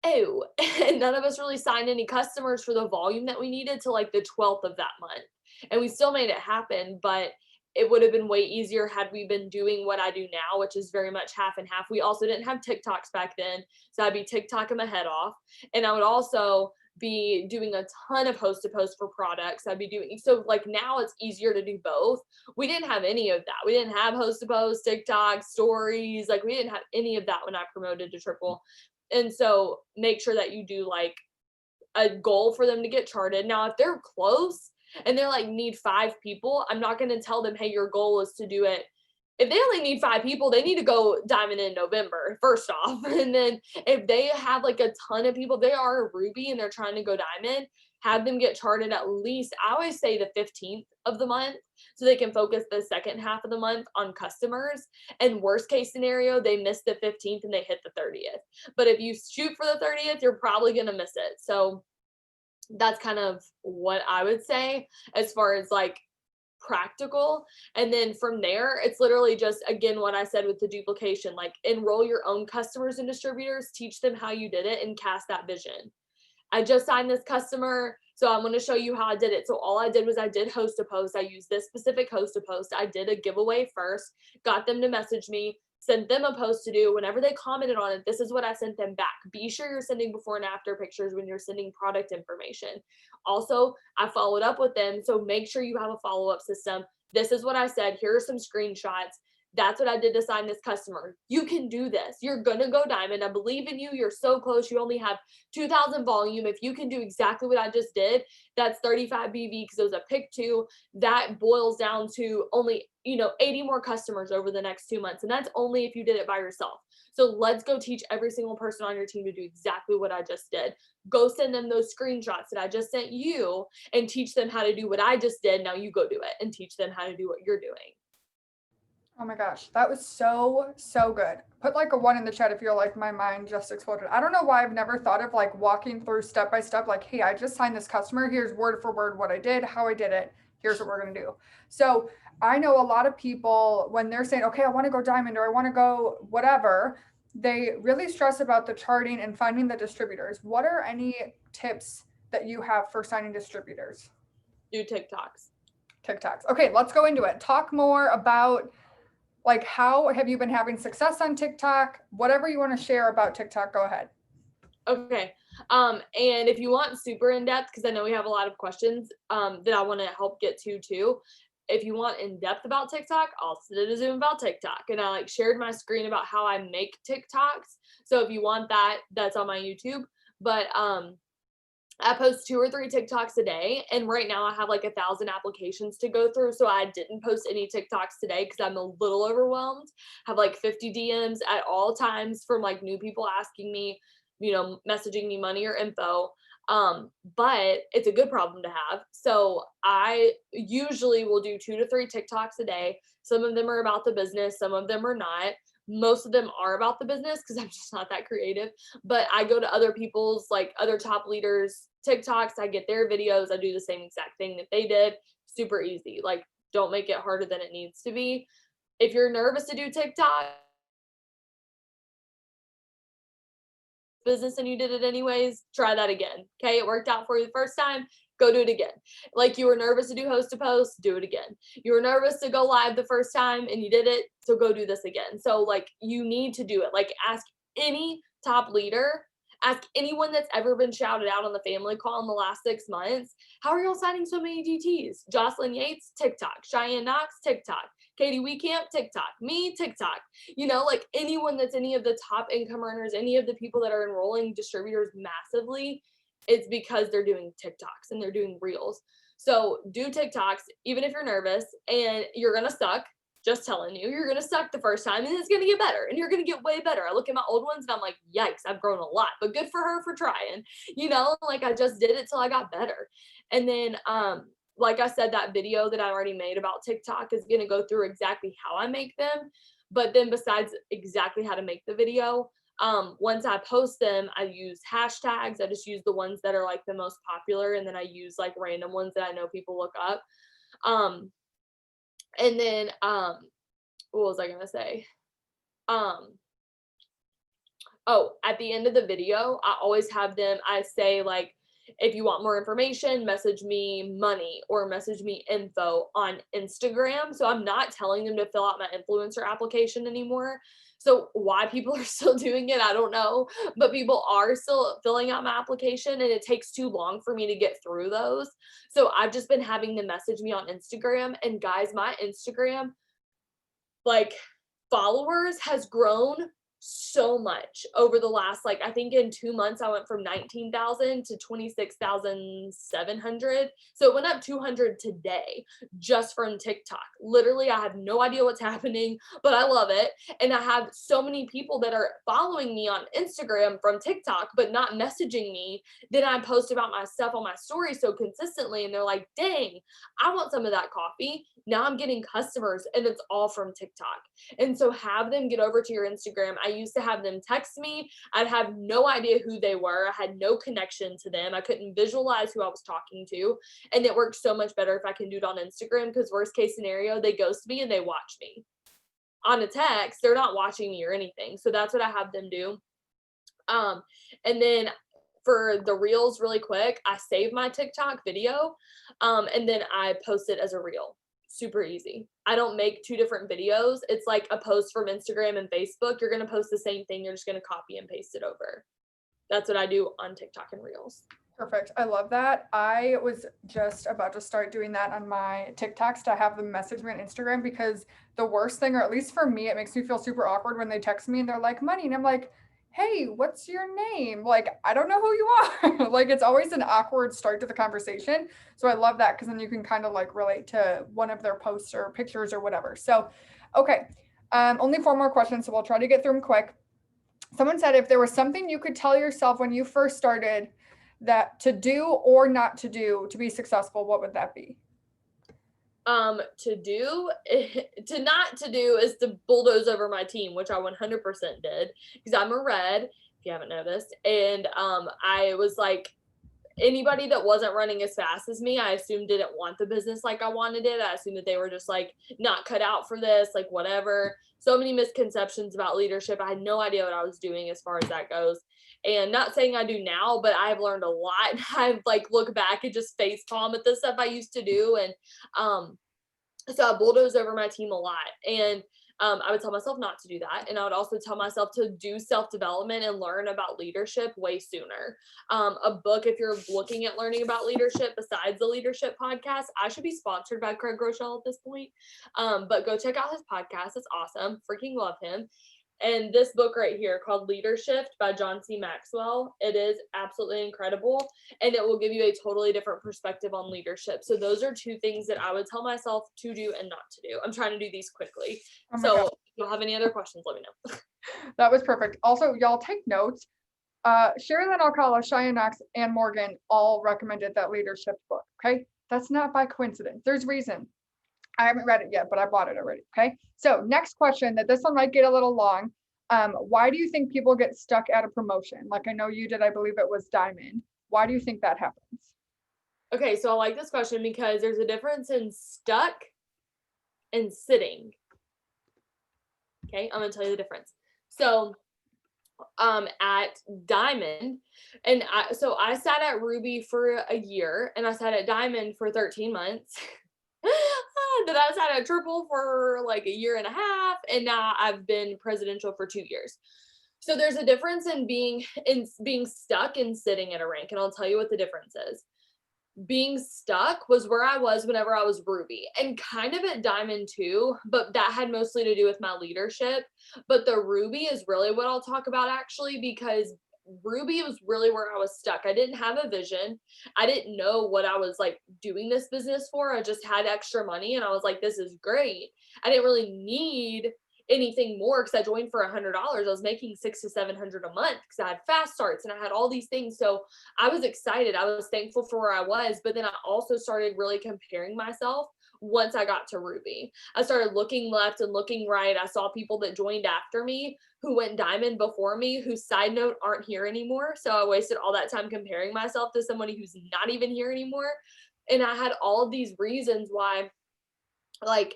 oh, and none of us really signed any customers for the volume that we needed till like the 12th of that month. And we still made it happen, but it would have been way easier had we been doing what I do now, which is very much half and half. We also didn't have TikToks back then. So I'd be TikToking my head off. And I would also be doing a ton of host to post for products. I'd be doing, so like now it's easier to do both. We didn't have any of that. We didn't have host to post, TikTok, stories. Like we didn't have any of that when I promoted to triple. And so make sure that you do like a goal for them to get charted. Now, if they're close and they're like need 5 people, I'm not going to tell them, hey, your goal is to do it. If they only need 5 people, they need to go diamond in November, first off. And then if they have like a ton of people, they are a ruby and they're trying to go diamond, have them get charted at least, I always say the 15th of the month, so they can focus the second half of the month on customers. And worst case scenario, they miss the 15th and they hit the 30th. But if you shoot for the 30th, you're probably going to miss it. So that's kind of what I would say as far as like practical. And then from there, it's literally just, again, what I said with the duplication, like enroll your own customers and distributors, teach them how you did it, and cast that vision. I just signed this customer, so I'm going to show you how I did it. So all I did was I did host a post. I used this specific host to post. I did a giveaway first, got them to message me, sent them a post to do. Whenever they commented on it, this is what I sent them back. Be sure you're sending before and after pictures when you're sending product information. Also, I followed up with them, so make sure you have a follow-up system. This is what I said. Here are some screenshots. That's what I did to sign this customer. You can do this. You're going to go diamond. I believe in you. You're so close. You only have 2,000 volume. If you can do exactly what I just did, that's 35 BV because it was a pick 2. That boils down to only, 80 more customers over the next 2 months. And that's only if you did it by yourself. So let's go teach every single person on your team to do exactly what I just did. Go send them those screenshots that I just sent you and teach them how to do what I just did. Now you go do it and teach them how to do what you're doing.
Oh my gosh, that was so good. Put like a 1 in the chat if you're like, my mind just exploded. I don't know why I've never thought of like walking through step by step, like, hey, I just signed this customer. Here's word for word what I did, how I did it. Here's what we're going to do. So I know a lot of people when they're saying, okay, I want to go diamond or I want to go whatever, they really stress about the charting and finding the distributors. What are any tips that you have for signing distributors?
Do TikToks.
TikToks. Okay, let's go into it. Talk more about like how have you been having success on TikTok? Whatever you want to share about TikTok, go ahead.
Okay. And if you want super in depth, because I know we have a lot of questions that I want to help get to too. If you want in depth about TikTok, I'll sit a Zoom about TikTok. And I like shared my screen about how I make TikToks. So if you want that, that's on my YouTube. But I post 2 or 3 TikToks a day, and right now I have like 1,000 applications to go through. So I didn't post any TikToks today because I'm a little overwhelmed. Have like 50 DMs at all times from like new people asking me, messaging me money or info. But it's a good problem to have. So I usually will do 2 to 3 TikToks a day. Some of them are about the business, some of them are not. Most of them are about the business because I'm just not that creative. But I go to other people's, like other top leaders' TikToks, I get their videos, I do the same exact thing that they did. Super easy. Like, don't make it harder than it needs to be. If you're nervous to do TikTok business and you did it anyways, try that again. Okay, it worked out for you the first time, go do it again. Like you were nervous to do host to post, do it again. You were nervous to go live the first time and you did it, so go do this again. So like you need to do it. Like ask any top leader, ask anyone that's ever been shouted out on the family call in the last 6 months, how are y'all signing so many GTs? Jocelyn Yates, TikTok. Cheyenne Knox, TikTok. Katie Weecamp, TikTok. Me, TikTok. Like anyone that's any of the top income earners, any of the people that are enrolling distributors massively, it's because they're doing TikToks and they're doing reels. So do TikToks, even if you're nervous and you're going to suck. Just telling you, you're going to suck the first time and it's going to get better and you're going to get way better. I look at my old ones and I'm like, yikes, I've grown a lot, but good for her for trying, like I just did it till I got better. And then, like I said, that video that I already made about TikTok is going to go through exactly how I make them. But then besides exactly how to make the video, once I post them, I use hashtags. I just use the ones that are like the most popular. And then I use like random ones that I know people look up. And then, what was I going to say? At the end of the video, I always have them, I say like, if you want more information, message me money or message me info on Instagram. So I'm not telling them to fill out my influencer application anymore. So why people are still doing it, I don't know, but people are still filling out my application and it takes too long for me to get through those. So I've just been having them message me on Instagram, and guys, my Instagram like followers has grown so much over the last, like, I think in 2 months, I went from 19,000 to 26,700. So it went up 200 today just from TikTok. Literally, I have no idea what's happening, but I love it. And I have so many people that are following me on Instagram from TikTok, but not messaging me. Then I post about my stuff on my story so consistently. And they're like, dang, I want some of that coffee. Now I'm getting customers and it's all from TikTok. And so have them get over to your Instagram. I used to have them text me. I'd have no idea who they were. I had no connection to them. I couldn't visualize who I was talking to. And it works so much better if I can do it on Instagram, because worst case scenario, they ghost me and they watch me. On a text, they're not watching me or anything. So that's what I have them do. And then for the reels, really quick, I save my TikTok video and then I post it as a reel. Super easy. I don't make 2 different videos. It's like a post from Instagram and Facebook. You're going to post the same thing. You're just going to copy and paste it over. That's what I do on TikTok and Reels.
Perfect. I love that. I was just about to start doing that on my TikToks to have them message me on Instagram, because the worst thing, or at least for me, it makes me feel super awkward when they text me and they're like, money. And I'm like, hey, what's your name? Like, I don't know who you are. Like, it's always an awkward start to the conversation. So I love that, because then you can kind of like relate to one of their posts or pictures or whatever. So, okay. Only 4 more questions, so we'll try to get through them quick. Someone said, if there was something you could tell yourself when you first started that to do or not to do to be successful, what would that be?
To not to do is to bulldoze over my team, which I 100% did, because I'm a red, if you haven't noticed. And I was like, anybody that wasn't running as fast as me, I assumed didn't want the business like I wanted it. I assumed that they were just like not cut out for this, like whatever. So many misconceptions about leadership. I had no idea what I was doing as far as that goes. And not saying I do now, but I've learned a lot. I've like look back and just face palm at the stuff I used to do. And so I bulldozed over my team a lot. And I would tell myself not to do that. And I would also tell myself to do self-development and learn about leadership way sooner. A book, if you're looking at learning about leadership besides the leadership podcast, I should be sponsored by Craig Groeschel at this point. But go check out his podcast. It's awesome. Freaking love him. And this book right here called Leadership by John C. Maxwell, it is absolutely incredible. And it will give you a totally different perspective on leadership. So those are two things that I would tell myself to do and not to do. I'm trying to do these quickly. So if you'll have any other questions, let me know.
That was perfect. Also, y'all take notes. Sherilyn Alcala, Cheyenne Knox, and Morgan all recommended that leadership book. Okay. That's not by coincidence. There's reason. I haven't read it yet, but I bought it already. Okay. So next question, that this one might get a little long. Why do you think people get stuck at a promotion? Like I know you did, I believe it was Diamond. Why do you think that happens?
Okay. So I like this question because there's a difference in stuck and sitting. Okay. I'm going to tell you the difference. So at Diamond, and I sat at Ruby for a year and I sat at Diamond for 13 months. Then I sat at Triple for like a year and a half, and now I've been presidential for 2 years. So there's a difference in being stuck and sitting at a rank, and I'll tell you what the difference is. Being stuck was where I was whenever I was Ruby, and kind of at Diamond too, but that had mostly to do with my leadership. But the Ruby is really what I'll talk about actually, because Ruby was really where I was stuck. I didn't have a vision. I didn't know what I was like doing this business for. I just had extra money and I was like, this is great. I didn't really need anything more because I joined for $100. I was making $600 to $700 a month because I had fast starts and I had all these things. So I was excited. I was thankful for where I was, but then I also started really comparing myself once I got to Ruby. I started looking left and looking right. I saw people that joined after me who went Diamond before me, who, side note, aren't here anymore. So I wasted all that time comparing myself to somebody who's not even here anymore. And I had all of these reasons why, like,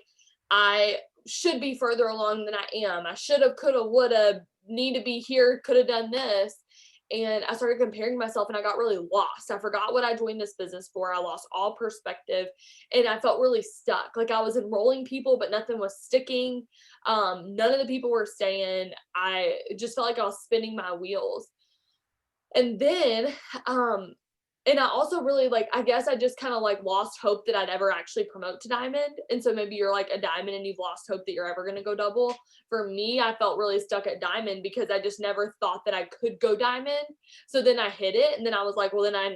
I should be further along than I am. I should have, could have, would have, need to be here, could have done this. And I started comparing myself and I got really lost. I forgot what I joined this business for. I lost all perspective and I felt really stuck. Like I was enrolling people, but nothing was sticking. None of the people were staying. I just felt like I was spinning my wheels. And then, and I also really like, I guess I just kind of like lost hope that I'd ever actually promote to Diamond. And so maybe you're like a Diamond and you've lost hope that you're ever going to go double. For me, I felt really stuck at Diamond because I just never thought that I could go Diamond. So then I hit it and then I was like, well, then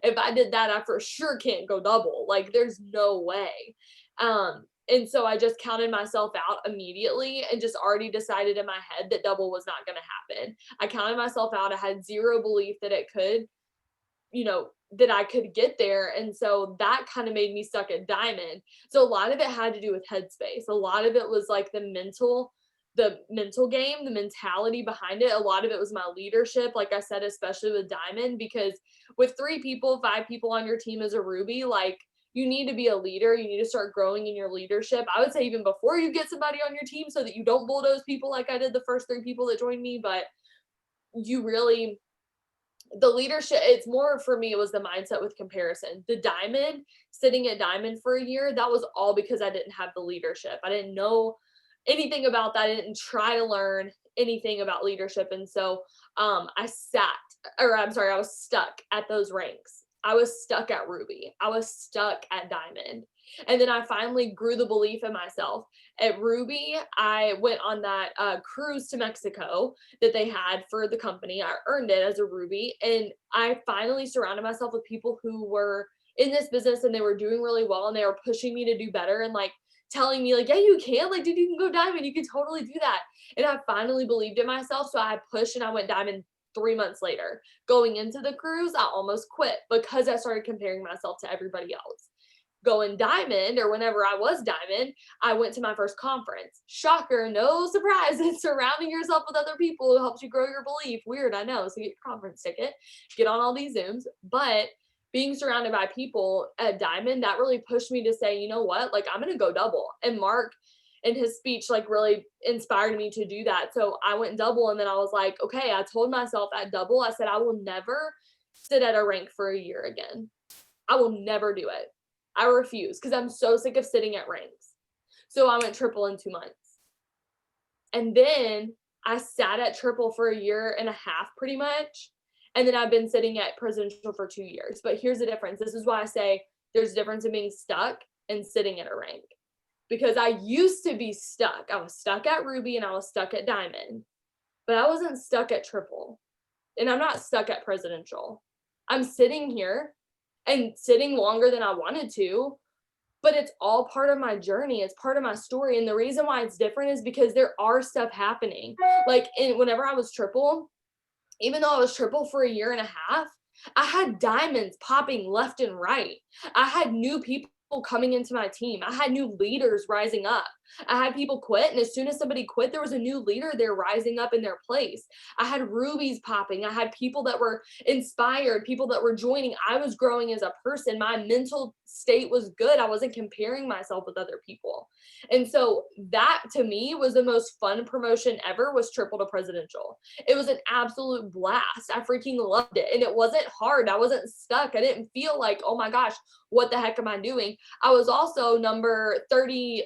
if I did that, I for sure can't go double. Like there's no way. And so I just counted myself out immediately and just already decided in my head that double was not going to happen. I counted myself out. I had zero belief that it could, that I could get there. And so that kind of made me stuck at Diamond. So a lot of it had to do with headspace. A lot of it was like the mental game, the mentality behind it. A lot of it was my leadership, like I said, especially with Diamond, because with 3 people, 5 people on your team as a Ruby, like you need to be a leader. You need to start growing in your leadership. I would say even before you get somebody on your team so that you don't bulldoze people like I did the first 3 people that joined me, but you really, the leadership, it's more for me, it was the mindset with comparison. The Diamond, sitting at Diamond for a year, that was all because I didn't have the leadership. I didn't know anything about that. I didn't try to learn anything about leadership. And so I was stuck at those ranks. I was stuck at Ruby. I was stuck at Diamond. And then I finally grew the belief in myself. At Ruby, I went on that cruise to Mexico that they had for the company. I earned it as a Ruby. And I finally surrounded myself with people who were in this business and they were doing really well and they were pushing me to do better and like telling me like, yeah, you can, like, dude, you can go Diamond. You can totally do that. And I finally believed in myself. So I pushed and I went Diamond 3 months later. Going into the cruise, I almost quit because I started comparing myself to everybody else. going diamond, or whenever I was diamond, I went to my first conference. Shocker, no surprises. Surrounding yourself with other people who helps you grow your belief. Weird, I know. So get your conference ticket, get on all these Zooms. But being surrounded by people at Diamond, that really pushed me to say, you know what, like I'm going to go double. And Mark in his speech, like really inspired me to do that. So I went double, and then I was like, okay, I told myself at double, I said, I will never sit at a rank for a year again. I will never do it. I refuse, because I'm so sick of sitting at ranks. So I went triple in 2 months. And then I sat at triple for a year and a half pretty much. And then I've been sitting at presidential for 2 years. But here's the difference. This is why I say there's a difference in being stuck and sitting at a rank. Because I used to be stuck. I was stuck at Ruby and I was stuck at Diamond. But I wasn't stuck at triple. And I'm not stuck at presidential. I'm sitting here and sitting longer than I wanted to. But it's all part of my journey. It's part of my story. And the reason why it's different is because there are stuff happening. Like whenever I was triple, even though I was triple for a year and a half, I had diamonds popping left and right. I had new people coming into my team. I had new leaders rising up. I had people quit, and as soon as somebody quit, there was a new leader there rising up in their place. I had rubies popping. I had people that were inspired, people that were joining. I was growing as a person. My mental state was good. I wasn't comparing myself with other people. And so that to me was the most fun promotion ever, was triple to presidential. It was an absolute blast. I freaking loved it. And it wasn't hard. I wasn't stuck. I didn't feel like, oh my gosh, what the heck am I doing? I was also number 30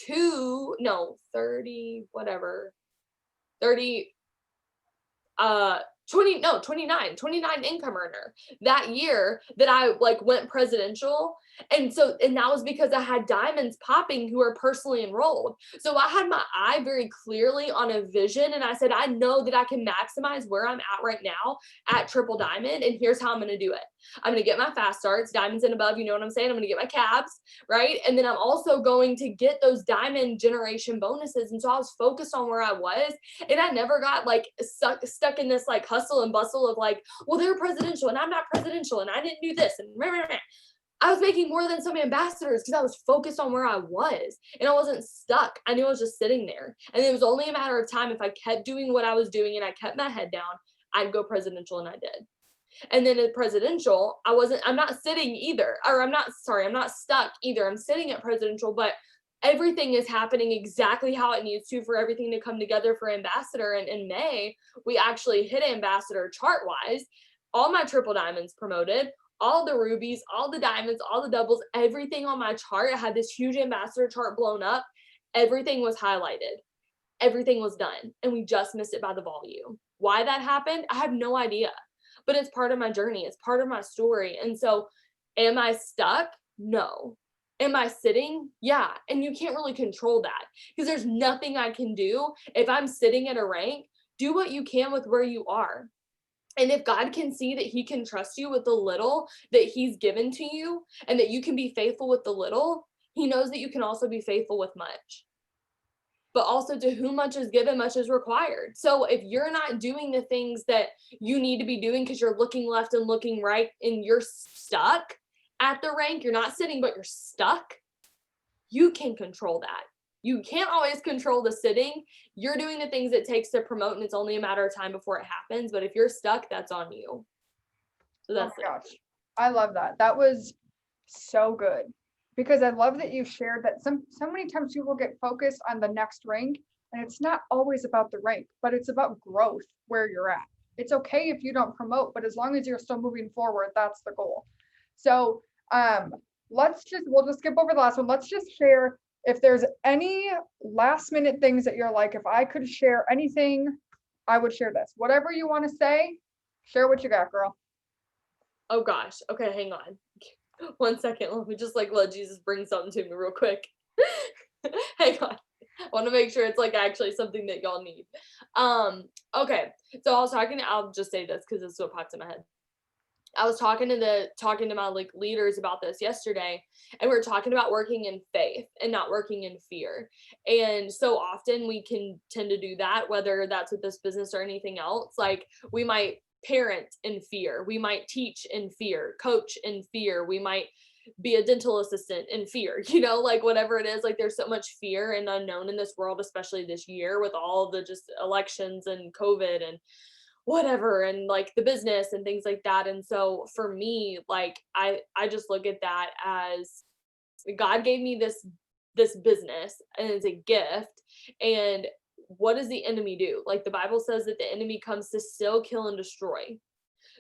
29 income earner that year that I like went presidential. And that was because I had diamonds popping who are personally enrolled. So I had my eye very clearly on a vision, and I said, I know that I can maximize where I'm at right now at triple diamond, and here's how I'm going to do it. I'm going to get my fast starts, diamonds and above, you know what I'm saying? I'm going to get my cabs, right? And then I'm also going to get those diamond generation bonuses. And so I was focused on where I was, and I never got like stuck in this like hustle and bustle of like, well, they're presidential and I'm not presidential and I didn't do this and rah, rah, rah. I was making more than some ambassadors because I was focused on where I was, and I wasn't stuck. I knew I was just sitting there, and it was only a matter of time. If I kept doing what I was doing and I kept my head down, I'd go presidential, and I did. And then at presidential, I'm not sitting either, or I'm not stuck either. I'm sitting at presidential, but everything is happening exactly how it needs to for everything to come together for ambassador. And in May, we actually hit ambassador chart wise. All my triple diamonds promoted, all the rubies, all the diamonds, all the doubles, everything on my chart. I had this huge ambassador chart blown up. Everything was highlighted. Everything was done. And we just missed it by the volume. Why that happened, I have no idea. But it's part of my journey. It's part of my story. And so am I stuck? No. Am I sitting? Yeah. And you can't really control that because there's nothing I can do. If I'm sitting at a rank, do what you can with where you are. And if God can see that he can trust you with the little that he's given to you, and that you can be faithful with the little, he knows that you can also be faithful with much. But also, to whom much is given, much is required. So if you're not doing the things that you need to be doing because you're looking left and looking right and you're stuck at the rank, you're not sitting, but you're stuck, you can control that. You can't always control the sitting. You're doing the things it takes to promote, and it's only a matter of time before it happens. But if you're stuck, that's on you. So that's
oh my gosh. I love that. That was so good. Because I love that you shared that so many times people get focused on the next rank, and it's not always about the rank, but it's about growth where you're at. It's okay if you don't promote, but as long as you're still moving forward, that's the goal. So we'll just skip over the last one. Let's just share if there's any last minute things that you're like, if I could share anything, I would share this. Whatever you want to say, share what you got, girl.
Oh gosh. Okay, hang on. 1 second. Let me just let Jesus bring something to me real quick. Hang on. I want to make sure it's actually something that y'all need. Okay. So I'll just say this because this is what popped in my head. I was talking to my leaders about this yesterday, and we were talking about working in faith and not working in fear. And so often we can tend to do that, whether that's with this business or anything else. We might parent in fear, we might teach in fear, coach in fear, we might be a dental assistant in fear, you know, like whatever it is, like there's so much fear and unknown in this world, especially this year with all the just elections and COVID and whatever, and like the business and things like that. And so for me, like I just look at that as God gave me this business and it's a gift. And what does the enemy do? Like the Bible says that the enemy comes to steal, kill, and destroy.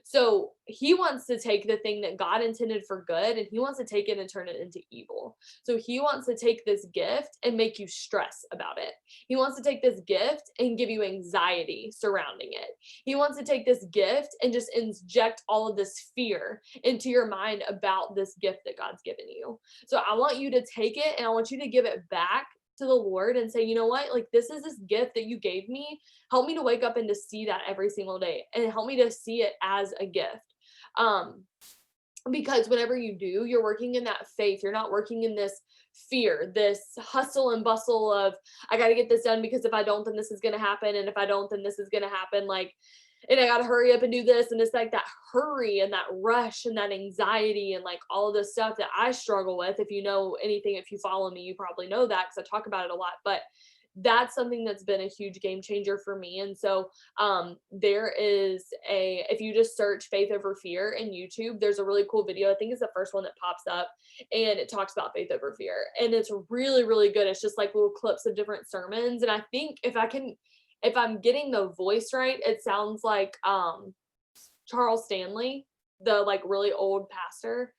So he wants to take the thing that God intended for good and he wants to take it and turn it into evil. So he wants to take this gift and make you stress about it. He wants to take this gift and give you anxiety surrounding it. He wants to take this gift and just inject all of this fear into your mind about this gift that God's given you. So I want you to take it and I want you to give it back to the Lord and say, you know what? Like, this is this gift that you gave me. Help me to wake up and to see that every single day and help me to see it as a gift. Because whenever you do, you're working in that faith. You're not working in this fear, this hustle and bustle of, I got to get this done because if I don't, then this is going to happen. And if I don't, then this is going to happen. Like, and I got to hurry up and do this. And it's like that hurry and that rush and that anxiety and like all of this stuff that I struggle with. If you know anything, if you follow me, you probably know that because I talk about it a lot, but that's something that's been a huge game changer for me. And so there is if you just search faith over fear in YouTube, there's a really cool video. I think it's the first one that pops up and it talks about faith over fear. And it's really, really good. It's just like little clips of different sermons. And I think if I'm getting the voice right, it sounds like Charles Stanley, the like really old pastor.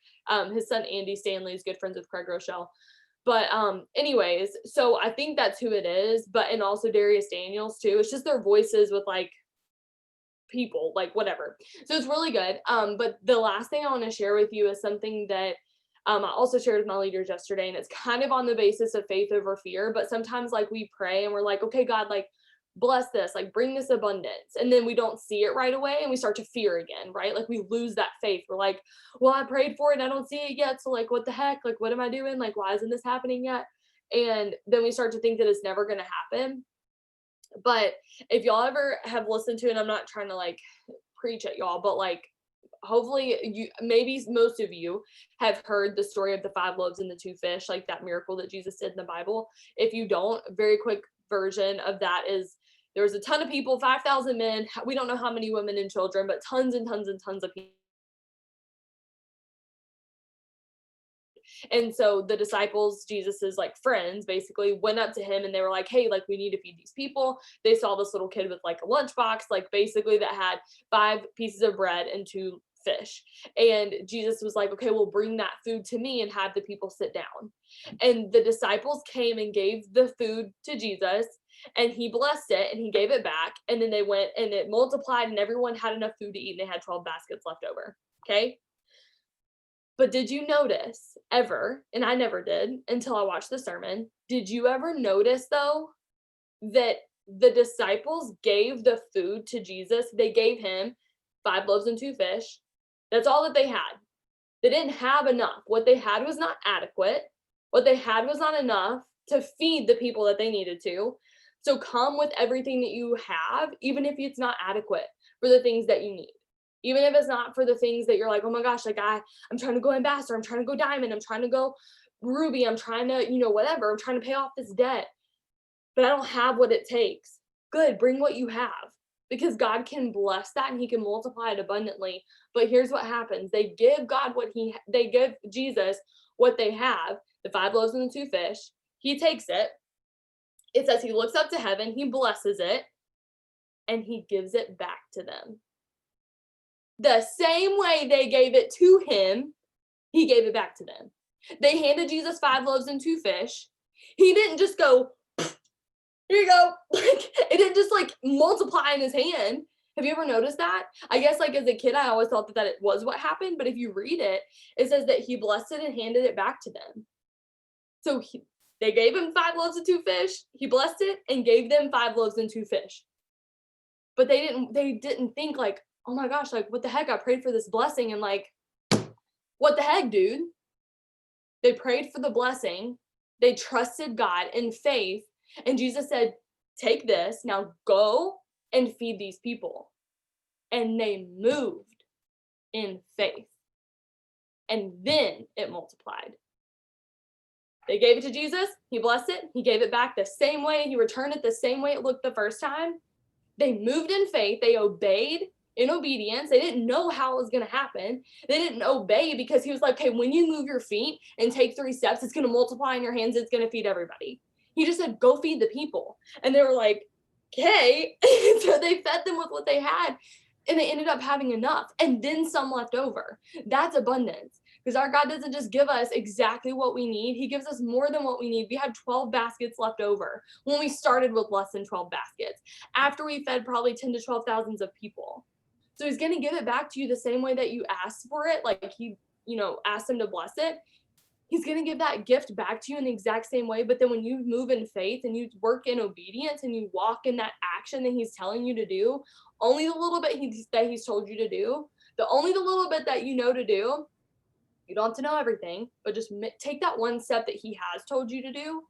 His son Andy Stanley is good friends with Craig Rochelle. But anyways, so I think that's who it is. But and also Darius Daniels too. It's just their voices with like people, like whatever. So it's really good. But the last thing I want to share with you is something that I also shared with my leaders yesterday, and it's kind of on the basis of faith over fear. But sometimes like we pray and we're like, okay, God, like bless this, like bring this abundance. And then we don't see it right away and we start to fear again, right? Like we lose that faith. We're like, well, I prayed for it and I don't see it yet. So like, what the heck? Like, what am I doing? Like, why isn't this happening yet? And then we start to think that it's never going to happen. But if y'all ever have listened to, and I'm not trying to like preach at y'all, but like, hopefully you, maybe most of you have heard the story of the 5 loaves and the 2 fish, like that miracle that Jesus did in the Bible. If you don't, a very quick version of that is there was a ton of people, 5,000 men. We don't know how many women and children, but tons and tons and tons of people. And so the disciples, Jesus's like friends, basically went up to him and they were like, hey, like we need to feed these people. They saw this little kid with like a lunchbox, like basically that had 5 pieces of bread and 2 fish. And Jesus was like, okay, well, bring that food to me and have the people sit down. And the disciples came and gave the food to Jesus and he blessed it and he gave it back. And then they went and it multiplied and everyone had enough food to eat and they had 12 baskets left over. Okay. But did you notice ever, and I never did until I watched the sermon, did you ever notice though that the disciples gave the food to Jesus? They gave him 5 loaves and 2 fish. That's all that they had. They didn't have enough. What they had was not adequate. What they had was not enough to feed the people that they needed to. So come with everything that you have, even if it's not adequate for the things that you need. Even if it's not for the things that you're like, oh my gosh, like I'm trying to go ambassador, I'm trying to go diamond, I'm trying to go ruby, I'm trying to, whatever, I'm trying to pay off this debt, but I don't have what it takes. Good, bring what you have because God can bless that and he can multiply it abundantly. But here's what happens. They give they give Jesus what they have, the 5 loaves and the 2 fish. He takes it. It says he looks up to heaven, he blesses it, and he gives it back to them. The same way they gave it to him, he gave it back to them. They handed Jesus 5 loaves and 2 fish. He didn't just go, here you go. Like, it didn't just like multiply in his hand. Have you ever noticed that? I guess like as a kid, I always thought that it was what happened. But if you read it, it says that he blessed it and handed it back to them. So they gave him 5 loaves and 2 fish. He blessed it and gave them 5 loaves and 2 fish. But they didn't think like, oh my gosh, like what the heck? I prayed for this blessing and like, what the heck, dude? They prayed for the blessing. They trusted God in faith. And Jesus said, take this, now go and feed these people. And they moved in faith. and then it multiplied. They gave it to Jesus. He blessed it. He gave it back the same way. He returned it the same way it looked the first time. They moved in faith. They obeyed in obedience. They didn't know how it was going to happen. They didn't obey because he was like, okay, when you move your feet and take 3 steps, it's going to multiply in your hands. It's going to feed everybody. He just said, go feed the people. And they were like, okay. So they fed them with what they had, and they ended up having enough and then some left over. That's abundance. Because our God doesn't just give us exactly what we need. He gives us more than what we need. We had 12 baskets left over when we started with less than 12 baskets, after we fed probably 10 to 12 thousands of people. So he's going to give it back to you the same way that you asked for it. Like he, asked him to bless it. He's going to give that gift back to you in the exact same way. But then when you move in faith and you work in obedience and you walk in that action that he's telling you to do, only the little bit that he's told you to do, the little bit that you know to do, you don't have to know everything, but just take that one step that he has told you to do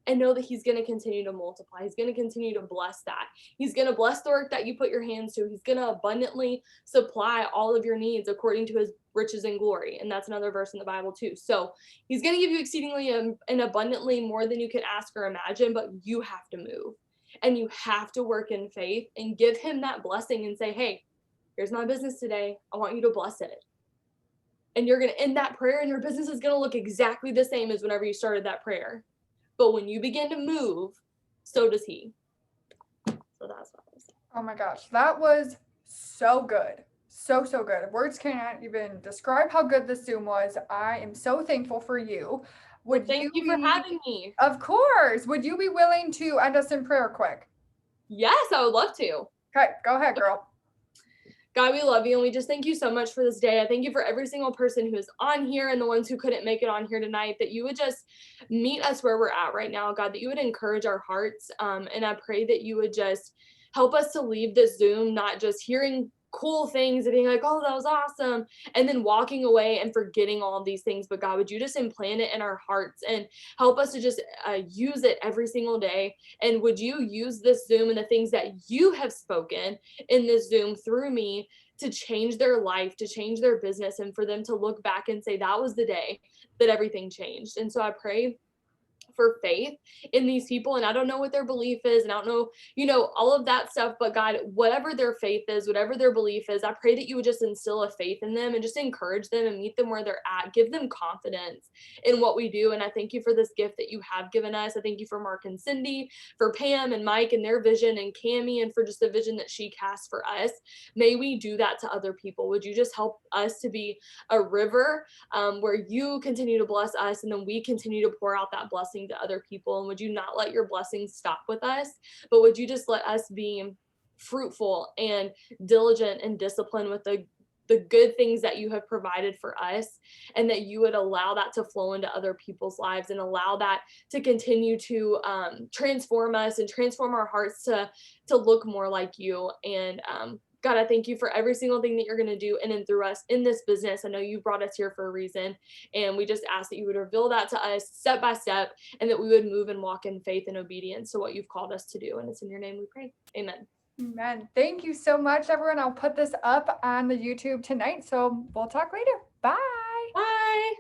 and know that he's going to continue to multiply. He's going to continue to bless that. He's going to bless the work that you put your hands to. He's going to abundantly supply all of your needs according to his riches and glory. And that's another verse in the Bible too. So he's going to give you exceedingly and abundantly more than you can ask or imagine, but you have to move and you have to work in faith and give him that blessing and say, hey, here's my business today. I want you to bless it. And you're going to end that prayer and your business is going to look exactly the same as whenever you started that prayer. But when you begin to move, so does he. So that's what I was saying.
Oh my gosh, that was so good. So good. Words cannot even describe how good this Zoom was. I am so thankful for you.
Thank you for having me.
Of course. Would you be willing to end us in prayer quick?
Yes, I would love to.
Okay, go ahead, girl.
God, we love you, and we just thank you so much for this day. I thank you for every single person who is on here and the ones who couldn't make it on here tonight, that you would just meet us where we're at right now, God, that you would encourage our hearts. And I pray that you would just help us to leave this Zoom, not just hearing cool things and being like, oh, that was awesome, and then walking away and forgetting all of these things. But God, would you just implant it in our hearts and help us to just use it every single day? And would you use this Zoom and the things that you have spoken in this Zoom through me to change their life, to change their business, and for them to look back and say, that was the day that everything changed. And so I pray for faith in these people, and I don't know what their belief is, and I don't know, all of that stuff, but God, whatever their faith is, whatever their belief is, I pray that you would just instill a faith in them and just encourage them and meet them where they're at, give them confidence in what we do. And I thank you for this gift that you have given us. I thank you for Mark and Cindy, for Pam and Mike and their vision, and Cammie, and for just the vision that she casts for us. May we do that to other people. Would you just help us to be a river where you continue to bless us, and then we continue to pour out that blessing to other people? And would you not let your blessings stop with us, but would you just let us be fruitful and diligent and disciplined with the good things that you have provided for us, and that you would allow that to flow into other people's lives and allow that to continue to transform us and transform our hearts to look more like you. And God, I thank you for every single thing that you're going to do in and through us in this business. I know you brought us here for a reason, and we just ask that you would reveal that to us step by step, and that we would move and walk in faith and obedience to what you've called us to do. And it's in your name we pray. Amen.
Amen. Thank you so much, everyone. I'll put this up on the YouTube tonight, so we'll talk later. Bye.
Bye.